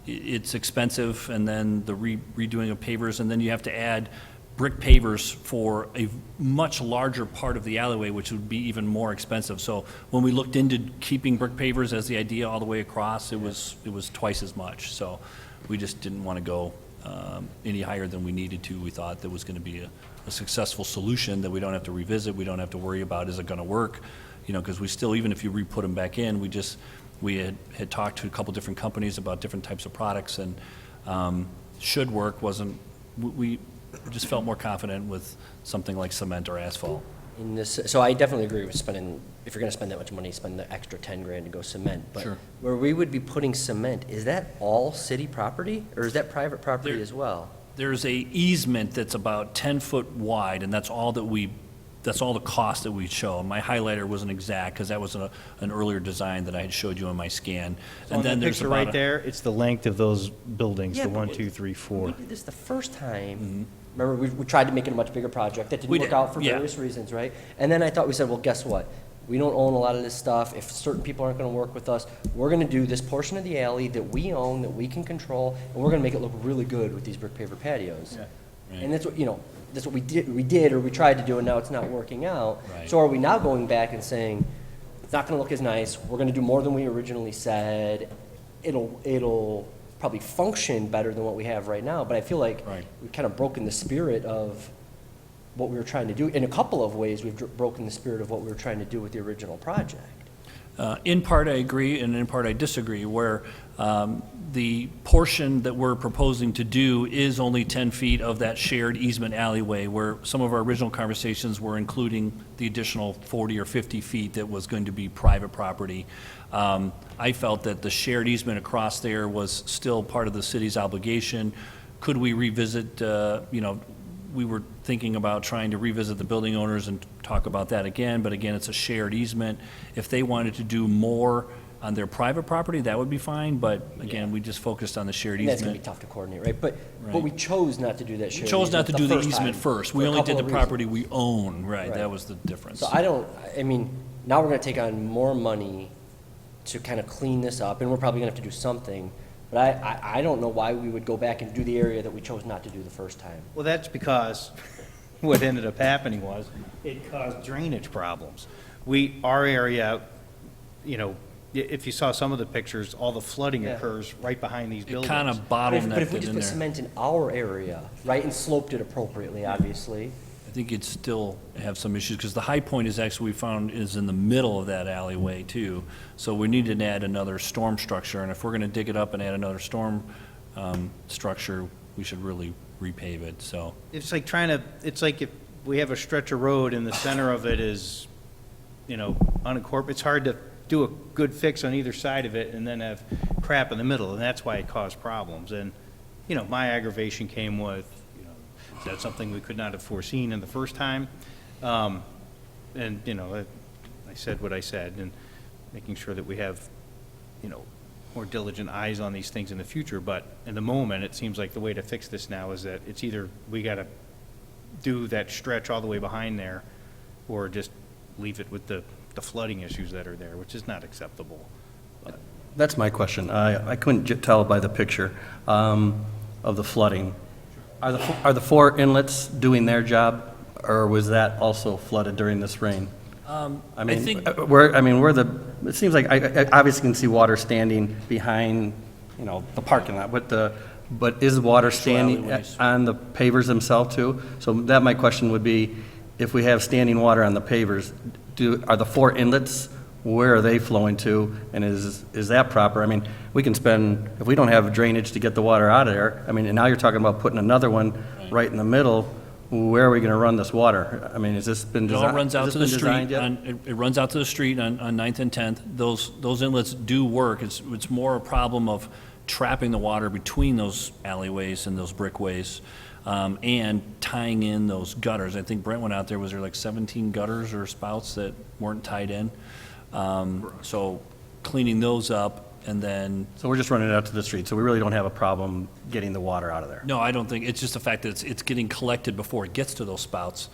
It's expensive, and then the redoing of pavers, and then you have to add brick pavers for a much larger part of the alleyway, which would be even more expensive. So when we looked into keeping brick pavers as the idea all the way across, it was twice as much. So we just didn't want to go any higher than we needed to. We thought there was going to be a successful solution that we don't have to revisit. We don't have to worry about, is it going to work? Because we still, even if you re-put them back in, we had talked to a couple different companies about different types of products, and should work. We just felt more confident with something like cement or asphalt. So I definitely agree with spending, if you're going to spend that much money, spend the extra 10 grand to go cement. But Sure. where we would be putting cement, is that all city property, or is that private property as well? There's a easement that's about 10 foot wide, and that's all the cost that we show. My highlighter wasn't exact, because that was an earlier design that I had showed you on my scan. So on the picture right there, it's the length of those buildings, Yeah, the but 1, 2, 3, 4. We did this the first time. Remember, we tried to make it a much bigger project. That didn't We work did, out for yeah. various reasons, right? And then I thought, we said, well, guess what? we don't own a lot of this stuff. If certain people aren't gonna work with us, we're gonna do this portion of the alley that we own, that we can control, and we're gonna make it look really good with these brick paver patios. And that's what, that's what we did, or we tried to do, and now it's not working out. Right. So are we now going back and saying, it's not gonna look as nice, we're gonna do more than we originally said, it'll probably function better than what we have right now, but I feel like Right. we've kind of broken the spirit of what we were trying to do. In a couple of ways, we've broken the spirit of what we were trying to do with the original project. In part, I agree, and in part, I disagree, where the portion that we're proposing to do is only 10 feet of that shared easement alleyway, where some of our original conversations were including the additional 40 or 50 feet that was going to be private property. I felt that the shared easement across there was still part of the city's obligation. Could we revisit, we were thinking about trying to revisit the building owners and talk about that again, but again, it's a shared easement. If they wanted to do more on their private property, that would be fine, but again, we just focused on the shared And that's gonna be easement. tough to coordinate, right? But Right. we chose not to do that shared Chose not to easement do the first easement time first. We for a only did couple the of property reasons. we own, right, Right. that was the difference. So I mean, now we're gonna take on more money to kind of clean this up, and we're probably gonna have to do something. But I don't know why we would go back and do the area that we chose not to do the first time. Well, that's because what ended up happening was it caused drainage problems. Our area, if you saw some of the pictures, all the flooding Yeah. occurs right behind these It buildings. kind of But if bottlenecked we it just in put there. cement in our area, right, and sloped it appropriately, obviously. I think you'd still have some issues, because the high point is actually, we found, is in the middle of that alleyway, too. So we need to add another storm structure, and if we're gonna dig it up and add another storm structure, we should really repave it, so. It's like if we have a stretch of road and the center of it is, unincorporated, it's hard to do a good fix on either side of it and then have crap in the middle, and that's why it caused problems. And, my aggravation came with, is that something we could not have foreseen in the first time? And, I said what I said, and making sure that we have, more diligent eyes on these things in the future. But in the moment, it seems like the way to fix this now is that it's either we got to do that stretch all the way behind there, or just leave it with the flooding issues that are there, which is not acceptable. That's my question. I couldn't tell by the picture of the flooding. Are the 4 inlets doing their job, or was that also flooded during this rain? I think- It seems like I obviously can see water standing behind, the parking lot, but is water standing alleyways. on the pavers themselves too? So that, my question would be, if we have standing water on the pavers, are the 4 inlets, where are they flowing to, and is that proper? I mean, we can spend, if we don't have drainage to get the water out of there, and now you're talking about putting another one right in the middle, where are we gonna run this water? Has this been It all designed? runs out to the street, Yet? it runs out to the street on 9th and 10th. Those inlets do work. It's more a problem of trapping the water between those alleyways and those brickways, and tying in those gutters. I think Brent went out there, was there like 17 gutters or spouts that weren't tied in? So cleaning those up, and then, So we're just running it out to the street, so we really don't have a problem getting the water out of there? no, I don't think, it's just the fact that it's getting collected before it gets to those spouts.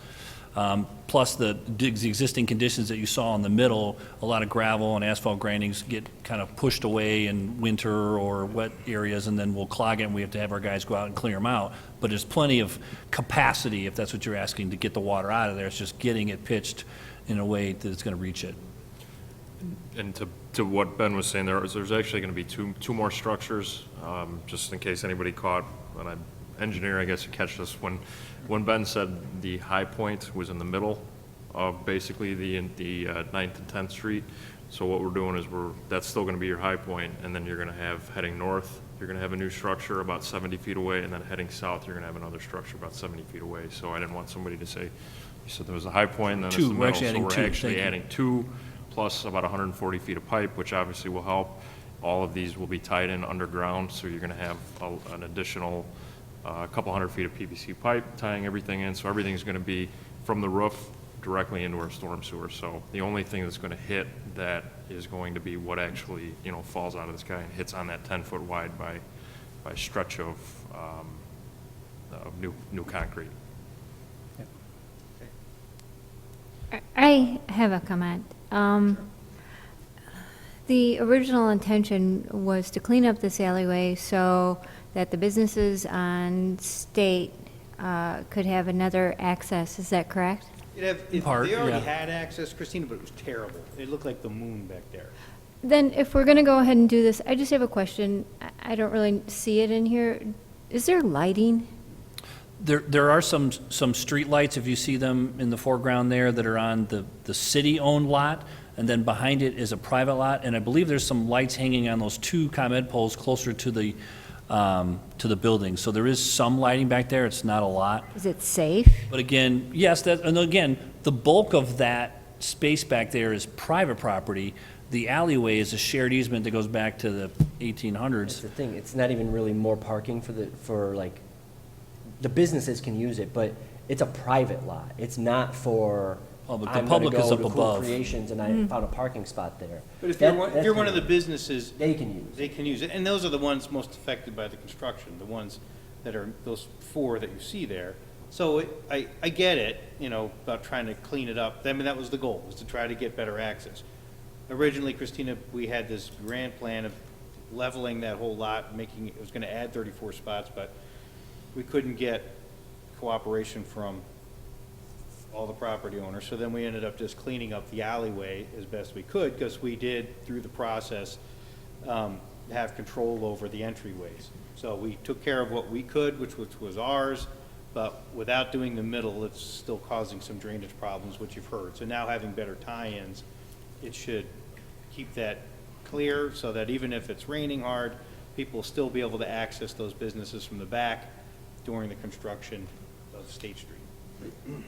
Plus the existing conditions that you saw in the middle, a lot of gravel and asphalt grindings get kind of pushed away in winter or wet areas, and then we'll clog it, and we have to have our guys go out and clear them out. But there's plenty of capacity, if that's what you're asking, to get the water out of there. It's just getting it pitched in a way that it's going to reach it. And to what Ben was saying, there's actually going to be two more structures, just in case anybody caught, when I'm engineer, I guess you catch this, when Ben said the high point was in the middle of basically the 9th and 10th Street. So what we're doing is that's still going to be your high point, and then you're going to have, heading north, you're going to have a new structure about 70 feet away, and then heading south, you're going to have another structure about 70 feet away. So I didn't want somebody to say, you said there was a high point, and then Two, it's the we're middle. actually adding So two, we're actually thank you. adding 2, plus about 140 feet of pipe, which obviously will help. All of these will be tied in underground, so you're going to have an additional couple hundred feet of PVC pipe tying everything in. So everything's going to be from the roof directly into our storm sewer. So the only thing that's going to hit that is going to be what actually, falls out of the sky and hits on that 10-foot wide by stretch of new concrete. I have a comment. The original intention was to clean up this alleyway so that the businesses on State could have another access. Is that correct? They Part, already yeah. had access, Christina, but it was terrible. It looked like the moon back there. Then if we're going to go ahead and do this, I just have a question. I don't really see it in here. Is there lighting? There are some street lights, if you see them in the foreground there, that are on the city-owned lot, and then behind it is a private lot, and I believe there's some lights hanging on those two ComEd poles closer to the building. So there is some lighting back there, it's not a lot. Is it safe? But again, yes, and again, the bulk of that space back there is private property. The alleyway is a shared easement that goes back to the 1800s. That's the thing, it's not even really more parking for like, the businesses can use it, but it's a private lot. It's not for, Public. The I'm gonna public is go up to Cool above. Creations and I found a parking spot there. But if That- you're that's one of the kinda- businesses, They can use. they can use it. And those are the ones most affected by the construction, the ones that are, those four that you see there. So I get it, about trying to clean it up. I mean, that was the goal, was to try to get better access. Originally, Christina, we had this grand plan of leveling that whole lot, making, it was gonna add 34 spots, but we couldn't get cooperation from all the property owners. So then we ended up just cleaning up the alleyway as best we could, because we did, through the process, have control over the entryways. So we took care of what we could, which was ours, but without doing the middle, it's still causing some drainage problems, which you've heard. So now having better tie-ins, it should keep that clear, so that even if it's raining hard, people will still be able to access those businesses from the back during the construction of State Street.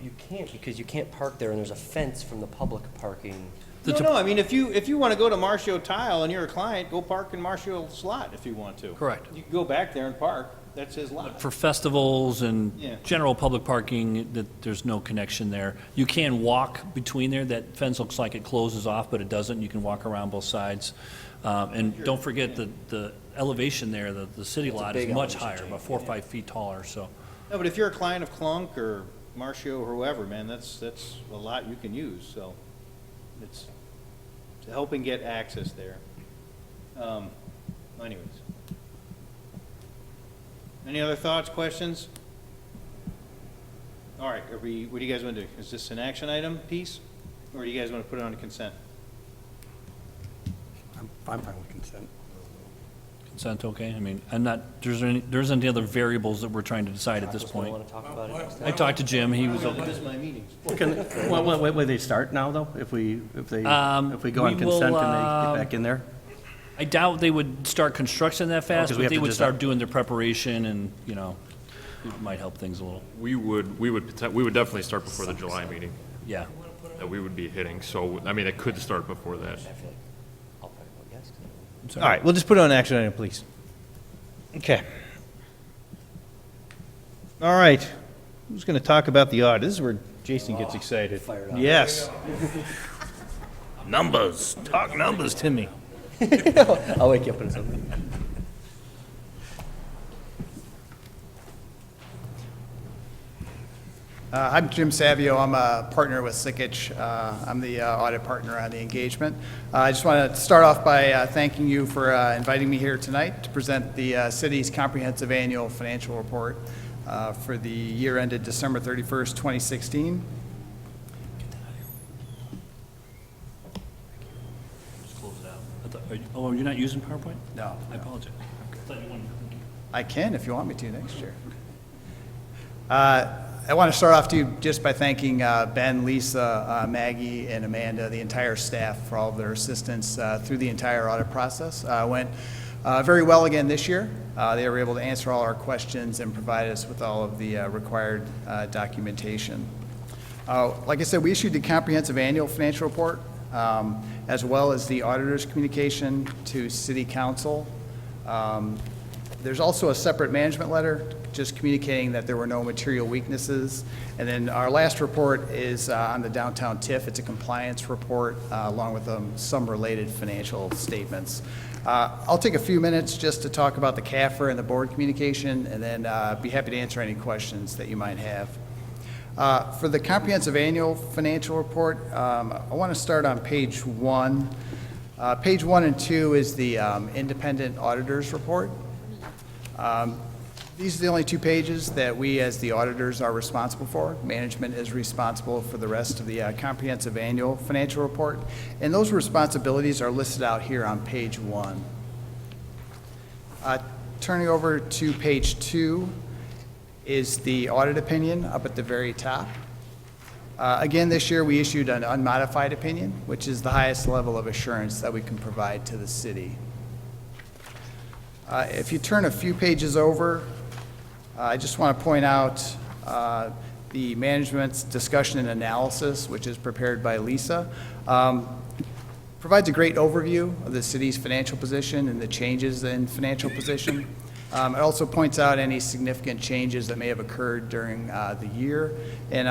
You can't, because you can't park there and there's a fence from the public parking. No, I mean, if you want to go to Marcio Tile and you're a client, go park in Marcio's lot if you want to. Correct. You can go back there and park, that's his lot. For festivals and Yeah. general public parking, there's no connection there. You can walk between there, that fence looks like it closes off, but it doesn't, you can walk around both sides. And don't forget the elevation there, the city It's a lot is big much elevation higher, change, about 4 or 5 feet taller, so. No, but if you're a client of Clunk or Marcio or whoever, man, that's a lot you can use, so it's helping get access there. Anyways. Any other thoughts, questions? All right, what do you guys want to do? Is this an action item piece, or do you guys want to put it on consent? I'm fine with consent. Consent, okay? I mean, there isn't any other variables that we're trying to decide at this Just don't point. wanna talk about it next time. I talked to Jim, he was I okay. miss my meetings. Will they start now, though? If we go on we consent, can will, they get back in there? I doubt they would start construction that fast, 'cause we but have they to would just- start doing their preparation and, it might help things a little. We would definitely start before the July meeting Yeah. that we would be hitting. So, I mean, it could start before that. I feel like I'll probably vote yes. 'Cause All right, we'll just put it on action item, please. Okay. All right, who's going to talk about the audit? This is where Jason gets excited. fired up. Yes. Numbers, talk numbers to me. I'll wake you up in a second. I'm Jim Savio. I'm a partner with Sikich. I'm the audit partner on the engagement. I just want to start off by thanking you for inviting me here tonight to present the city's comprehensive annual financial report for the year ended December 31st, 2016. Just close it out. You're not using PowerPoint? No, I apologize. I thought you wanted. I can if you want me to next year. I want to start off just by thanking Ben, Lisa, Maggie, and Amanda, the entire staff, for all of their assistance through the entire audit process. Went very well again this year. They were able to answer all our questions and provide us with all of the required documentation. Like I said, we issued the comprehensive annual financial report, as well as the auditor's communication to City Council. There's also a separate management letter just communicating that there were no material weaknesses. And then our last report is on the downtown TIF. It's a compliance report along with some related financial statements. I'll take a few minutes just to talk about the CAFR and the board communication, and then be happy to answer any questions that you might have. For the comprehensive annual financial report, I want to start on page 1. Page 1 and 2 is the independent auditor's report. These are the only 2 pages that we, as the auditors, are responsible for. Management is responsible for the rest of the comprehensive annual financial report, and those responsibilities are listed out here on page 1. Turning over to page 2 is the audit opinion up at the very top. Again, this year we issued an unmodified opinion, which is the highest level of assurance that we can provide to the city. If you turn a few pages over, I just want to point out the management's discussion and analysis, which is prepared by Lisa. Provides a great overview of the city's financial position and the changes in financial position. It also points out any significant changes that may have occurred during the year, and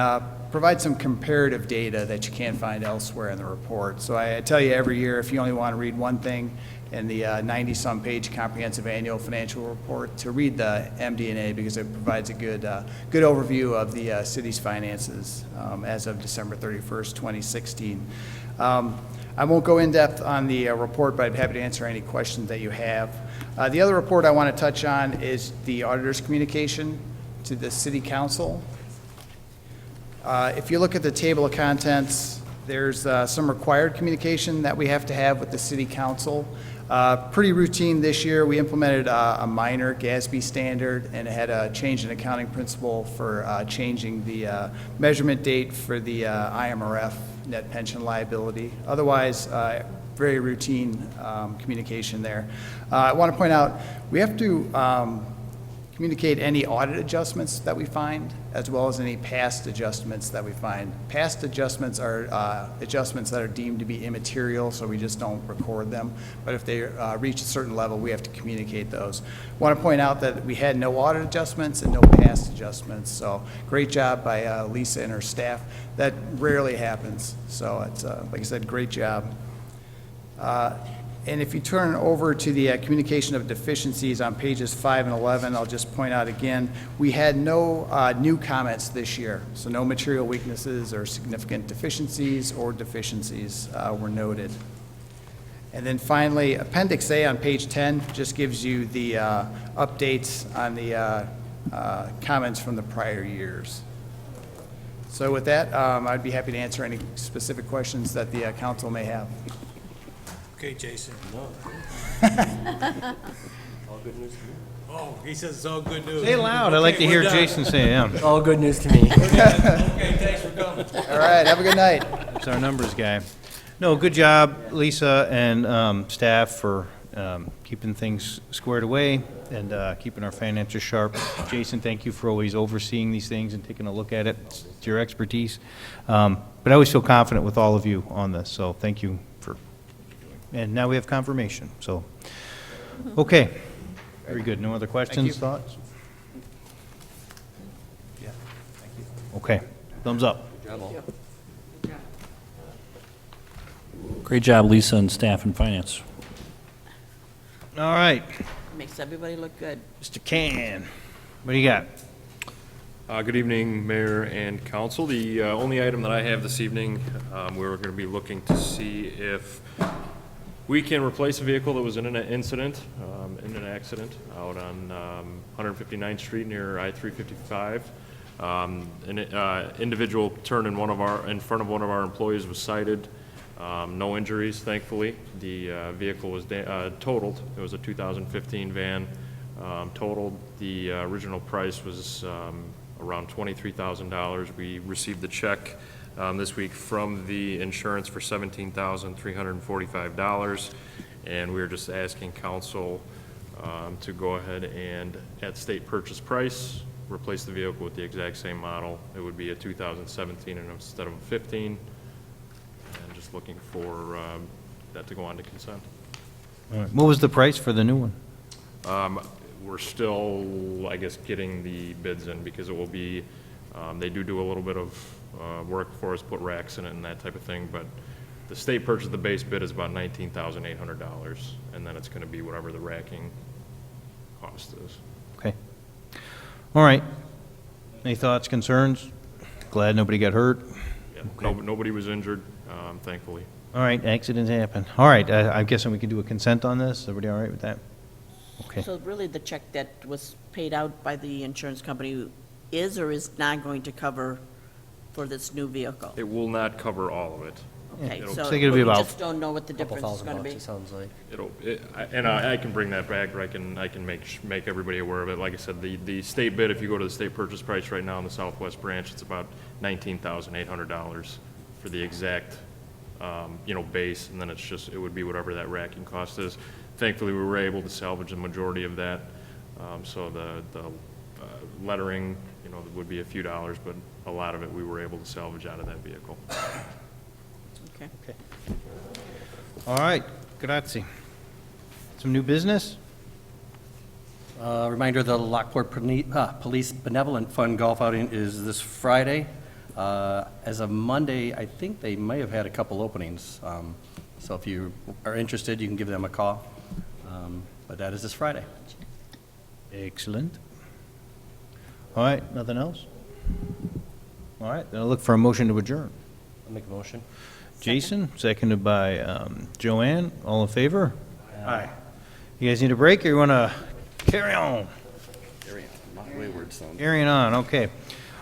provides some comparative data that you can't find elsewhere in the report. So I tell you every year, if you only want to read one thing in the 90-some page comprehensive annual financial report, to read the MD&A, because it provides a good overview of the city's finances as of December 31st, 2016. I won't go in depth on the report, but I'm happy to answer any questions that you have. The other report I want to touch on is the auditor's communication to the city council. If you look at the table of contents, there's some required communication that we have to have with the city council. Pretty routine this year. We implemented a minor GASB standard, and it had a change in accounting principle for changing the measurement date for the IMRF net pension liability. Otherwise, very routine communication there. I want to point out, we have to communicate any audit adjustments that we find, as well as any past adjustments that we find. Past adjustments are adjustments that are deemed to be immaterial, so we just don't record them. But if they reach a certain level, we have to communicate those. I want to point out that we had no audit adjustments and no past adjustments, so great job by Lisa and her staff. That rarely happens, so it's, like I said, great job. And if you turn over to the communication of deficiencies on pages 5 and 11, I'll just point out again, we had no new comments this year, so no material weaknesses or significant deficiencies were noted. And then finally, Appendix A on page 10 just gives you the updates on the comments from the prior years. So with that, I'd be happy to answer any specific questions that the council may have. Okay, Jason. All good news to me. Oh, he says it's all good news. Say it loud. I like to hear Jason say, yeah. All good news to me. Okay, thanks for coming. All right, have a good night. That's our numbers guy. No, good job, Lisa and staff, for keeping things squared away and keeping our finances sharp. Jason, thank you for always overseeing these things and taking a look at it. It's your expertise. But I always feel confident with all of you on this, so thank you for. And now we have confirmation, so, okay. Very good. No other questions, thoughts? Yeah, thank you. Okay, thumbs up. Great job, Lisa and staff and finance. All right, Makes everybody look good. Mr. Can, what do you got? Good evening, Mayor and Council. The only item that I have this evening, we're going to be looking to see if we can replace a vehicle that was in an incident, in an accident out on 159th Street near I-355. An individual turned in front of one of our employees, was cited. No injuries, thankfully. The vehicle was totaled. It was a 2015 van, totaled. The original price was around $23,000. We received the check this week from the insurance for $17,345, and we're just asking council to go ahead and, at state purchase price, replace the vehicle with the exact same model. It would be a 2017 instead of a 15, and just looking for that to go on to consent. All right. What was the price for the new one? We're still, I guess, getting the bids in, because it will be, they do a little bit of work for us, put racks in it and that type of thing, but the state purchase, the base bid is about $19,800, and then it's going to be whatever the racking cost is. Okay. All right. Any thoughts, concerns? glad nobody got hurt. Yeah, nobody was injured, thankfully. All right, accidents happen. All right, I'm guessing we can do a consent on this. Everybody all right with that? Okay. So really, the check that was paid out by the insurance company is or is not going to cover for this new vehicle? It will not cover all of it. Okay, It'll- so So it'll be we about- just don't know what the Couple difference is thousand going to bucks, be? it sounds like. I can bring that back, or I can make everybody aware of it. Like I said, the state bid, if you go to the state purchase price right now in the Southwest branch, it's about $19,800 for the exact, base, and then it would be whatever that racking cost is. Thankfully, we were able to salvage the majority of that, so the lettering, would be a few dollars, but a lot of it we were able to salvage out of that vehicle. Okay. All right, grazie. Some new business? Reminder, the Lockport Police Benevolent Fund Golf Outing is this Friday. As of Monday, I think they may have had a couple openings. So if you are interested, you can give them a call. But that is this Friday. Excellent. All right, nothing else? All right, then I'll look for a motion to adjourn. I'll make a motion. Jason, seconded by Joanne. All in favor? Aye. You guys need a break, or you want to carry on? Carry on, not wayward son. Carrying on, okay.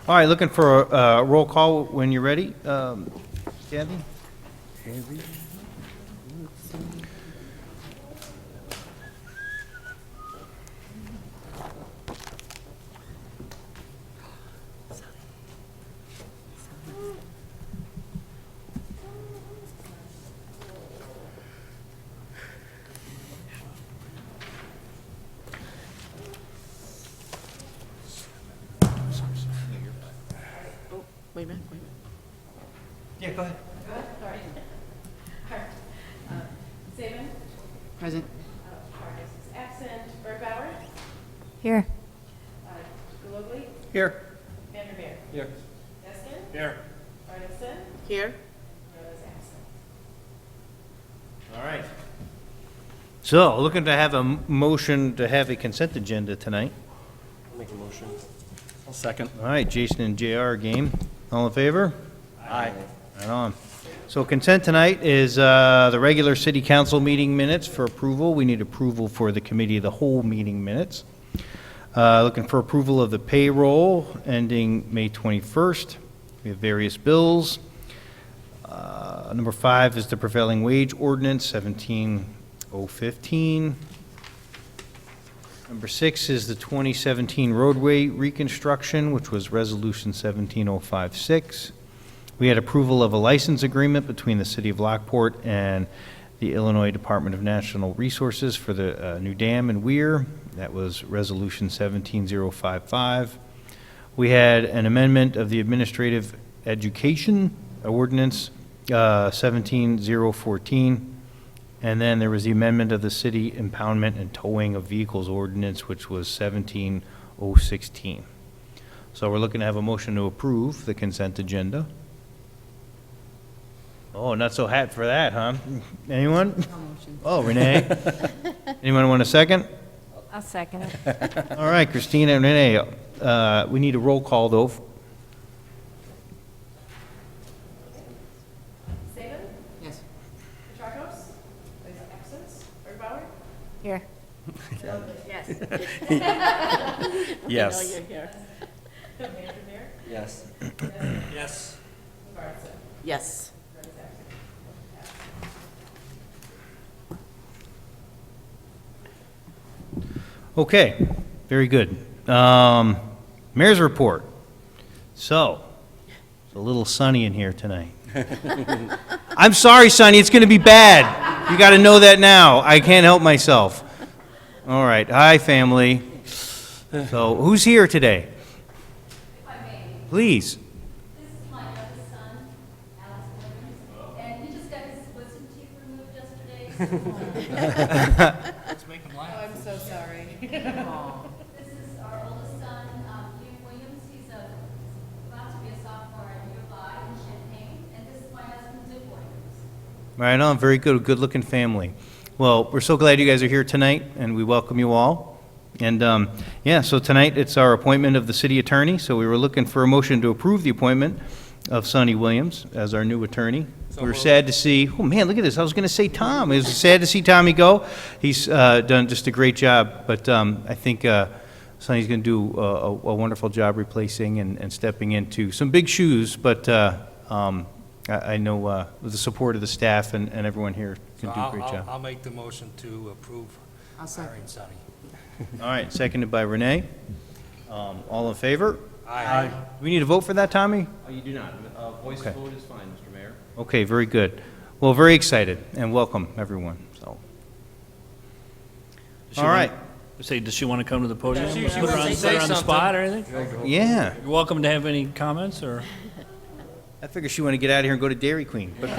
All right, looking for a roll call when you're ready. Kathy? Oh, wait a minute. Yeah, go ahead. Saban? Present. Vargas is absent. Birdbauer? Here. Galogly? Here. Vandermeer? Here. Deskin? Here. Bartleston? Here? Rose absent. All right. So, looking to have a motion to have a consent agenda tonight. I'll make a motion. I'll second. All right, Jason and JR game. All in favor? Aye. Right on. So consent tonight is the regular city council meeting minutes for approval. We need approval for the committee of the whole meeting minutes. Looking for approval of the payroll ending May 21st. We have various bills. Number 5 is the prevailing wage ordinance, 17015. Number 6 is the 2017 roadway reconstruction, which was resolution 17056. We had approval of a license agreement between the City of Lockport and the Illinois Department of Natural Resources for the new dam in Weir. That was Resolution 17055. We had an amendment of the Administrative Education Ordinance 17014. And then there was the amendment of the City Impoundment and Towing of Vehicles Ordinance, which was 17016. So we're looking to have a motion to approve the consent agenda. Oh, not so hot for that, huh? Anyone? Oh, Renee. Anyone want a second? I'll second it. All right, Christina and Renee, we need a roll call, though. Saban? Yes. Petracos? Is absent. Birdbauer? Here. Yes. Yes. I know you're here. Vandermeer? Yes. Yes. Bartleston? Yes. Rose absent. Okay, very good. Mayor's report. So, it's a little sunny in here tonight. I'm sorry, Sonny, it's going to be bad. You got to know that now. I can't help myself. All right, hi, family. So, who's here today? Please. This is my youngest son, Alex Williams, and he just got his wisdom teeth removed yesterday. Let's make them laugh. Oh, I'm so sorry. This is our oldest son, Liam Williams. He's about to be a sophomore at U of I in Champaign, and this is my husband, Dick Williams. Right on, very good, good-looking family. Well, we're so glad you guys are here tonight, and we welcome you all. And, yeah, so tonight it's our appointment of the city attorney, so we were looking for a motion to approve the appointment of Sonny Williams as our new attorney. We were sad to see, oh man, look at this, I was going to say Tom. It was sad to see Tommy go. He's done just a great job, but I think Sonny's going to do a wonderful job replacing and stepping into some big shoes, but I know with the support of the staff and everyone here can do a great job. I'll make the motion to approve hiring Sonny. All right, seconded by Renee. All in favor? Aye. Do we need a vote for that, Tommy? You do not. Voice Okay. vote is fine, Mr. Mayor. Okay, very good. Well, very excited, and welcome, everyone, so. All right. Say, does she want to come to the podium? She Put her wants on to say put her on the something. spot or anything? Yeah, You're welcome to have any comments, or? I figure she want to get out of here and go to Dairy Queen, but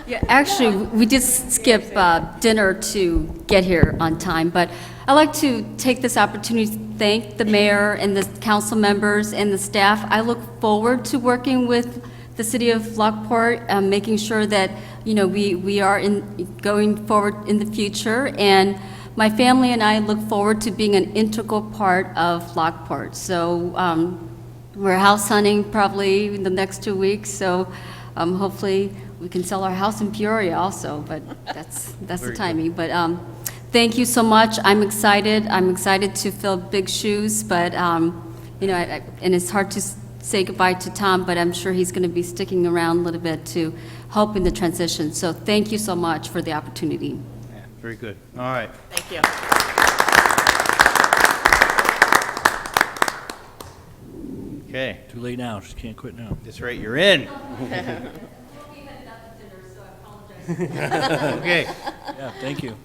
Yeah, actually, we did skip dinner to get here on time, but I'd like to take this opportunity to thank the mayor and the council members and the staff. I look forward to working with the city of Lockport, making sure that, we are going forward in the future. And my family and I look forward to being an integral part of Lockport. So we're house hunting probably in the next 2 weeks, so hopefully we can sell our house in Peoria also, but that's the timing. But thank you so much. I'm excited. I'm excited to fill big shoes, but, and it's hard to say goodbye to Tom, but I'm sure he's going to be sticking around a little bit to help in the transition. So thank you so much for the opportunity. yeah, very good. All right. Thank you. Okay, Too late now, she can't quit now. that's right, you're in. Okay, Yeah, thank you.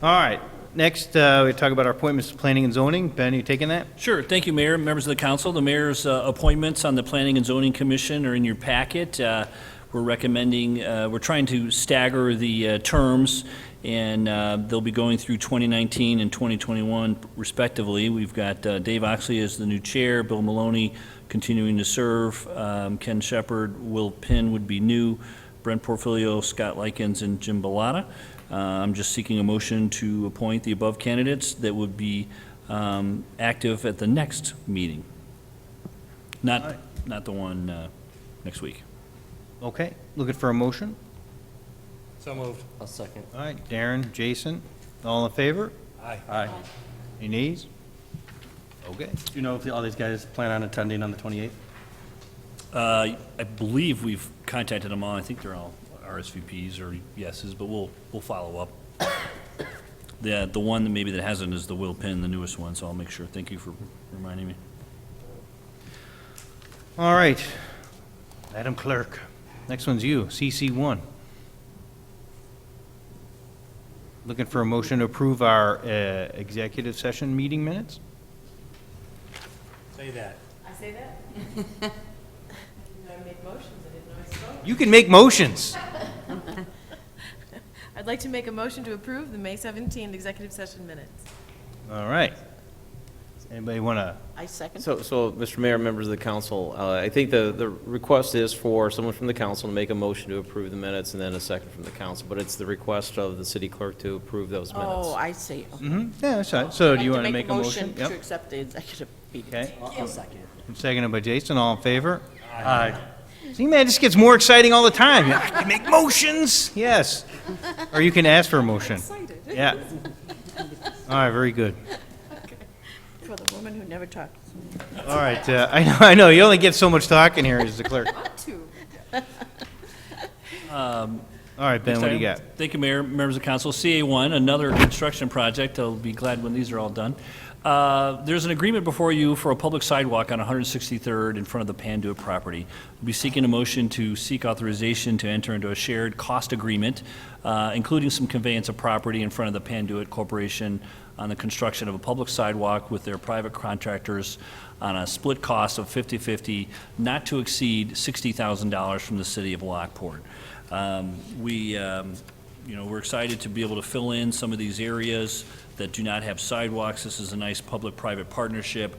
all right. Next, we talk about our appointments to planning and zoning. Ben, you taking that? Sure. Thank you, Mayor, members of the council. The mayor's appointments on the Planning and Zoning Commission are in your packet. We're recommending, we're trying to stagger the terms, and they'll be going through 2019 and 2021 respectively. We've got Dave Oxley as the new chair, Bill Maloney continuing to serve, Ken Shepard, Will Pinn would be new, Brent Portfolio, Scott Likens, and Jim Bellata. I'm just seeking a motion to appoint the above candidates that would be active at the next meeting. Not the one next week. Okay, looking for a motion? So moved. I'll second. All right, Darren, Jason, all in favor? Aye. Any nays? Okay. Do you know if all these guys plan on attending on the 28th? I believe we've contacted them all. I think they're all RSVPs or yeses, but we'll follow up. The one that maybe that hasn't is the Will Pinn, the newest one, so I'll make sure. Thank you for reminding me. All right, Madam Clerk, next one's you, CC1. Looking for a motion to approve our executive session meeting minutes? Say that. I say that? I make motions, I didn't know I spoke. You can make motions. I'd like to make a motion to approve the May 17th executive session minutes. All right. Anybody want to? I second. So, Mr. Mayor, members of the council, I think the request is for someone from the council to make a motion to approve the minutes and then a second from the council, but it's the request of the city clerk to approve those minutes. Oh, I see. Yeah, that's right. So do you want to make a motion? To accept the executive meeting. Okay. I'll second. Seconded by Jason, all in favor? Aye. See, man, this gets more exciting all the time. I can make motions, yes. Or you can ask for a motion. Yeah. All right, very good. For the woman who never talks. All right, I know, you only get so much talking here as the clerk. All right, Ben, what do you got? Thank you, Mayor, members of council. CA1, another construction project. I'll be glad when these are all done. There's an agreement before you for a public sidewalk on 163rd in front of the Panduit property. We'll be seeking a motion to seek authorization to enter into a shared cost agreement, including some conveyance of property in front of the Panduit Corporation on the construction of a public sidewalk with their private contractors on a split cost of 50-50, not to exceed $60,000 from the city of Lockport. We're excited to be able to fill in some of these areas that do not have sidewalks. This is a nice public-private partnership.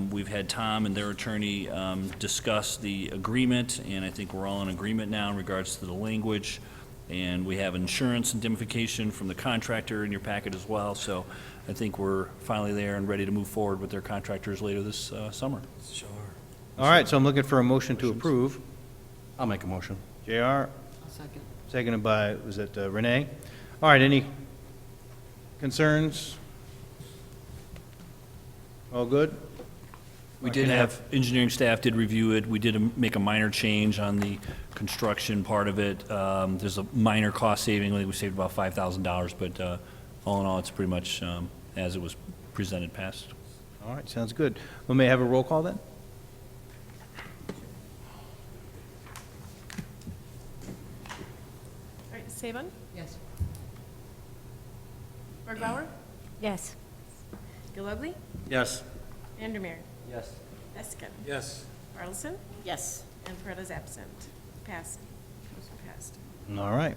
We've had Tom and their attorney discuss the agreement, and I think we're all in agreement now in regards to the language. And we have insurance indemnification from the contractor in your packet as well. So I think we're finally there and ready to move forward with their contractors later this summer. Sure. All right, so I'm looking for a motion to approve. I'll make a motion. JR? Seconded by, was it Renee? All right, any concerns? All good? We did have, engineering staff did review it. We did make a minor change on the construction part of it. There's a minor cost saving. I think we saved about $5,000, but all in all, it's pretty much as it was presented past. All right, sounds good. We may have a roll call then? All right, Saban? Yes. Markbauer? Yes. Gillespie? Yes. Vandermeer? Yes. Eskin? Yes. Carlson? Yes. And Paretta's absent. Passed. Motion passed. All right.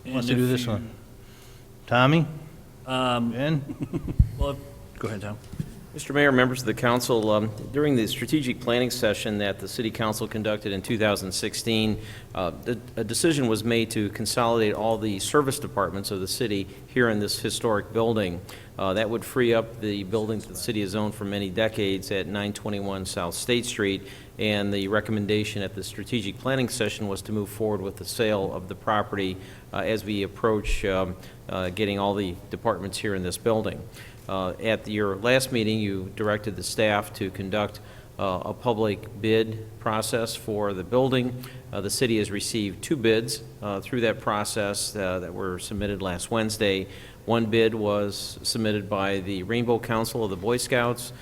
Who wants to And do if this you- one? Tommy? Ben? Well, go ahead, Tom. Mr. Mayor, members of the council, during the strategic planning session that the city council conducted in 2016, a decision was made to consolidate all the service departments of the city here in this historic building. That would free up the buildings that the city has owned for many decades at 921 South State Street, and the recommendation at the strategic planning session was to move forward with the sale of the property as we approach getting all the departments here in this building. At your last meeting, you directed the staff to conduct a public bid process for the building. The city has received 2 bids through that process that were submitted last Wednesday. One bid was submitted by the Rainbow Council of the Boy Scouts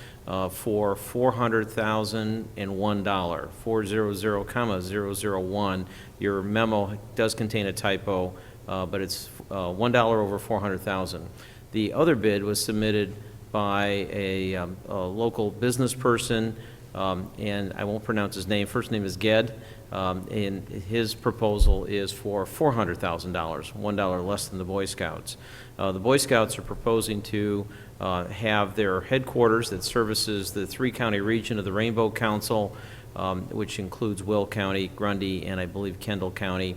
for $400,001, 400,001. Your memo does contain a typo, but it's $1 over 400,000. The other bid was submitted by a local business person, and I won't pronounce his name. First name is Ged, and his proposal is for $400,000, $1 less than the Boy Scouts. The Boy Scouts are proposing to have their headquarters that services the 3-county region of the Rainbow Council, which includes Will County, Grundy, and I believe Kendall County.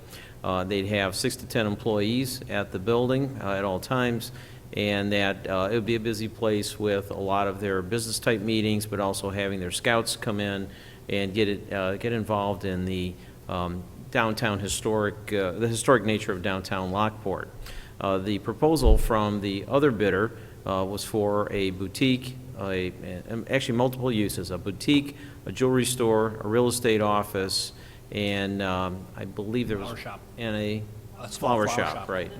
They'd have 6 to 10 employees at the building at all times, and that it would be a busy place with a lot of their business-type meetings, but also having their scouts come in and get involved in the downtown historic, the historic nature of downtown Lockport. The proposal from the other bidder was for a boutique, actually multiple uses, a boutique, a jewelry store, a real estate office, and I believe there was... Flower shop. And a Flower flower shop, shop. right.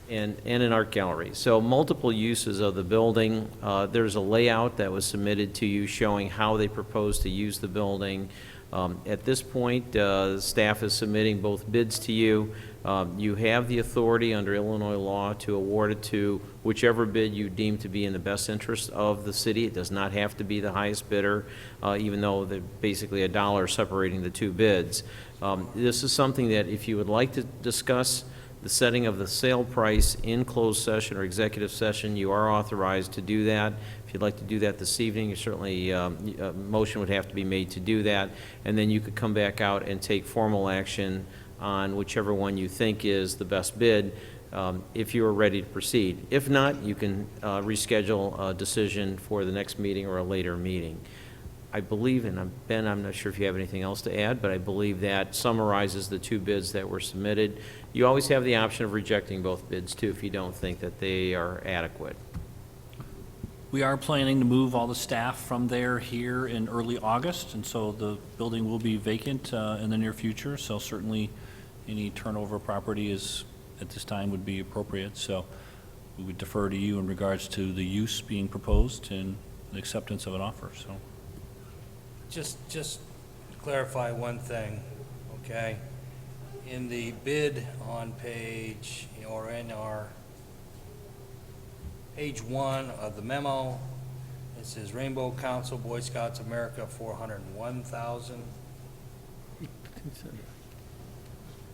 And an art gallery. So multiple uses of the building. There's a layout that was submitted to you showing how they propose to use the building. At this point, staff is submitting both bids to you. You have the authority under Illinois law to award it to whichever bid you deem to be in the best interest of the city. It does not have to be the highest bidder, even though there's basically $1 separating the 2 bids. This is something that if you would like to discuss the setting of the sale price in closed session or executive session, you are authorized to do that. If you'd like to do that this evening, you certainly, a motion would have to be made to do that, and then you could come back out and take formal action on whichever one you think is the best bid, if you are ready to proceed. If not, you can reschedule a decision for the next meeting or a later meeting. I believe, and Ben, I'm not sure if you have anything else to add, but I believe that summarizes the 2 bids that were submitted. You always have the option of rejecting both bids, too, if you don't think that they are adequate. We are planning to move all the staff from there here in early August, and so the building will be vacant in the near future, so certainly any turnover property is, at this time, would be appropriate. So we would defer to you in regards to the use being proposed and the acceptance of an offer, so. Just to clarify one thing, okay? In the bid on page, or in our page 1 of the memo, it says Rainbow Council, Boy Scouts of America, 401,000.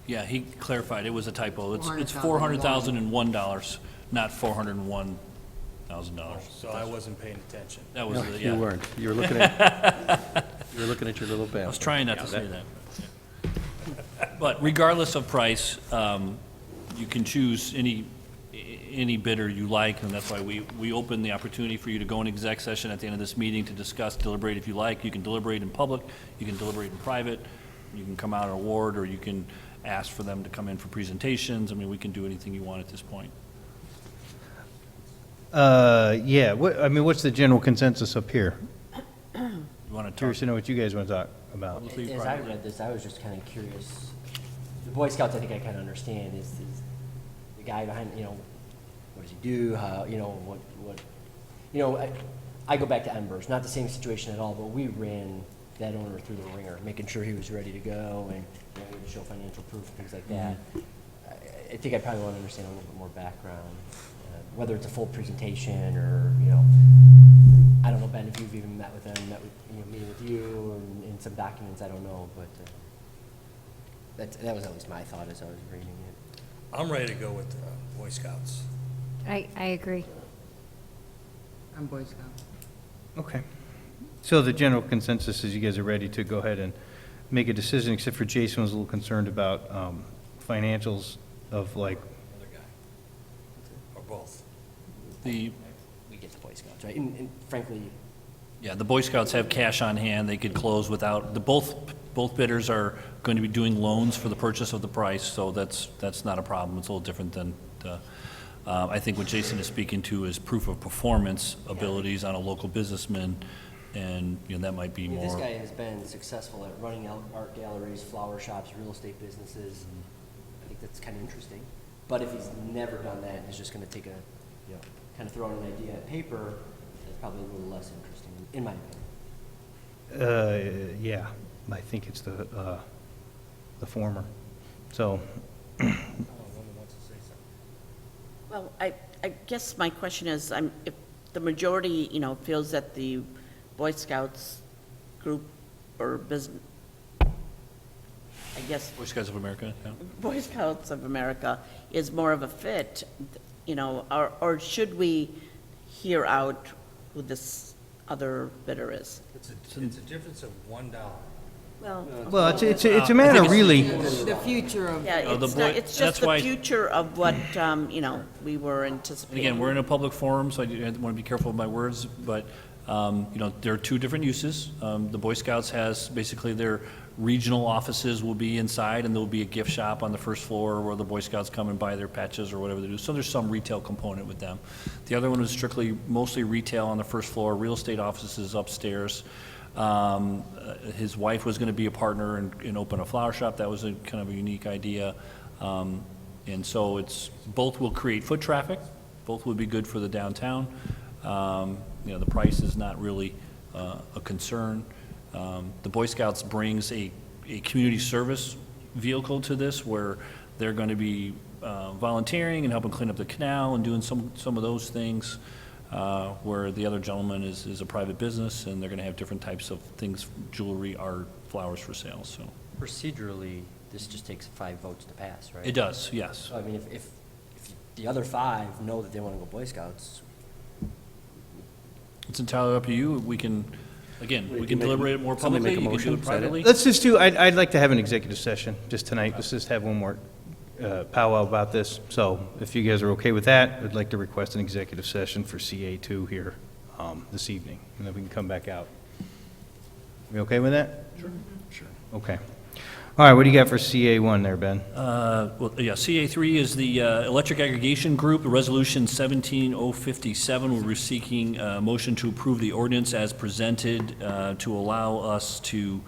Yeah, he clarified, it was a typo. It's $400,001. $400,001, not $401,000. So I wasn't paying attention. That was, No, the- you yeah. weren't. You were looking at, you were looking at your little I pamphlet. was trying not to Yeah, say that- that. But regardless of price, you can choose any bidder you like, and that's why we open the opportunity for you to go in exec session at the end of this meeting to discuss, deliberate if you like. You can deliberate in public, you can deliberate in private, you can come out and award, or you can ask for them to come in for presentations. I mean, we can do anything you want at this point. Yeah, what's the general consensus up here? You want to Curious to know what you guys want to talk about. As I read this, I was just kind of curious. The Boy Scouts, I think I kind of understand, is the guy behind, what does he do, how, I go back to Embers, not the same situation at all, but we ran that owner through the ringer, making sure he was ready to go and we would show financial proof and things like that. I think I probably want to understand a little bit more background, whether it's a full presentation or, I don't know, Ben, if you've even met with them, meeting with you or in some documents, I don't know, but that was at least my thought as I was reading it. I'm ready to go with Boy Scouts. I agree. I'm Boy Scout. Okay. So the general consensus is you guys are ready to go ahead and make a decision, except for Jason was a little concerned about financials of like. Other guy. Or both. The We get the Boy Scouts, right? And frankly, Yeah, the Boy Scouts have cash on hand, they could close without, both bidders are going to be doing loans for the purchase of the price, so that's not a problem. It's a little different than, I think what Jason is speaking to is proof of performance abilities on a local businessman, and, that might be this more. guy has been successful at running art galleries, flower shops, real estate businesses. I think that's kind of interesting. But if he's never done that, and he's just going to take kind of throw out an idea at paper, that's probably a little less interesting, in my opinion. Yeah, I think it's the former. So, Well, I guess my question is, if the majority, feels that the Boy Scouts group or business, I guess Boy Scouts of America, yeah. Boy Scouts of America is more of a fit, or should we hear out who this other bidder is? It's a difference of $1. well, it's a matter really. The future of. Yeah, the it's boy- not, it's just that's the why- future of what, we were anticipating. Again, we're in a public forum, so I want to be careful with my words, but, there are two different uses. The Boy Scouts has, basically, their regional offices will be inside, and there'll be a gift shop on the first floor where the Boy Scouts come and buy their patches or whatever they do. So there's some retail component with them. The other one is mostly retail on the first floor, real estate offices upstairs. His wife was going to be a partner and open a flower shop. That was a kind of a unique idea. And so both will create foot traffic. Both would be good for the downtown. The price is not really a concern. The Boy Scouts brings a community service vehicle to this where they're going to be volunteering and helping clean up the canal and doing some of those things. Where the other gentleman is a private business, and they're going to have different types of things, jewelry, art, flowers for sale, so. Procedurally, this just takes 5 votes to pass, right? It does, yes. So, I mean, if the other 5 know that they want to go Boy Scouts, It's entirely up to you. We can deliberate it more somebody publicly, make a you can do motion, it is that it? privately. Let's just I'd like to have an executive session just tonight. Let's just have one more powwow about this. So if you guys are okay with that, I'd like to request an executive session for CA2 here this evening, and then we can come back out. We okay with that? Sure. Okay. All right, what do you got for CA1 there, Ben? CA3 is the Electric Aggregation Group, Resolution 17057. We're seeking a motion to approve the ordinance as presented to allow us to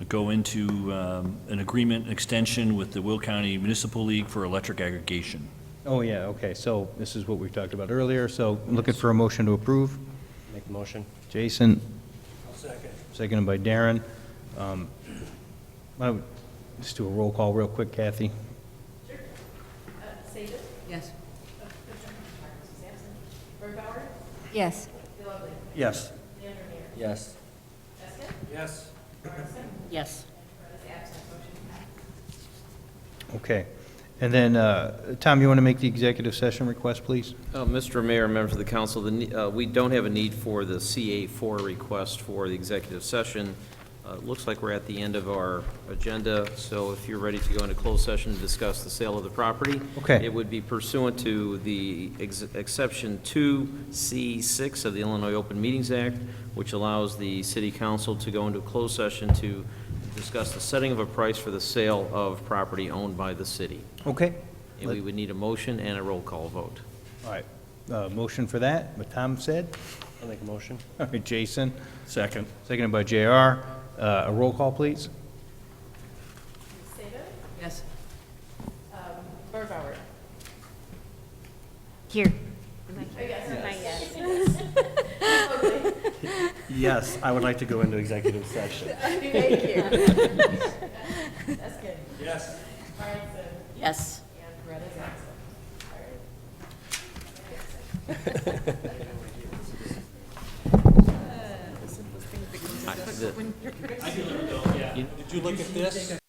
go into an agreement extension with the Will County Municipal League for electric aggregation. Oh, yeah, okay, so this is what we talked about earlier, so I'm looking for a motion to approve. make the motion. Jason, Second. seconded by Darren. Why don't we just do a roll call real quick, Kathy? Yes. Yes. Yes. Yes. Yes. Yes. Okay. And then, Tom, you want to make the executive session request, please? Mr. Mayor, members of the council, we don't have a need for the CA4 request for the executive session. It looks like we're at the end of our agenda, so if you're ready to go into closed session to discuss the sale of the property. Okay. It would be pursuant to the exception 2C6 of the Illinois Open Meetings Act, which allows the city council to go into closed session to discuss the setting of a price for the sale of property owned by the city. Okay. And we would need a motion and a roll call vote. All right. Motion for that, what Tom said. I'll make a motion. All right, Jason. Second. Seconded by JR. A roll call, please. Seda? Yes. Burbauer? Here. Yes, I would like to go into executive session. Thank you. That's good. Yes. Marlinson? Yes. And Beretta's absent. All right. The- Did you look at this?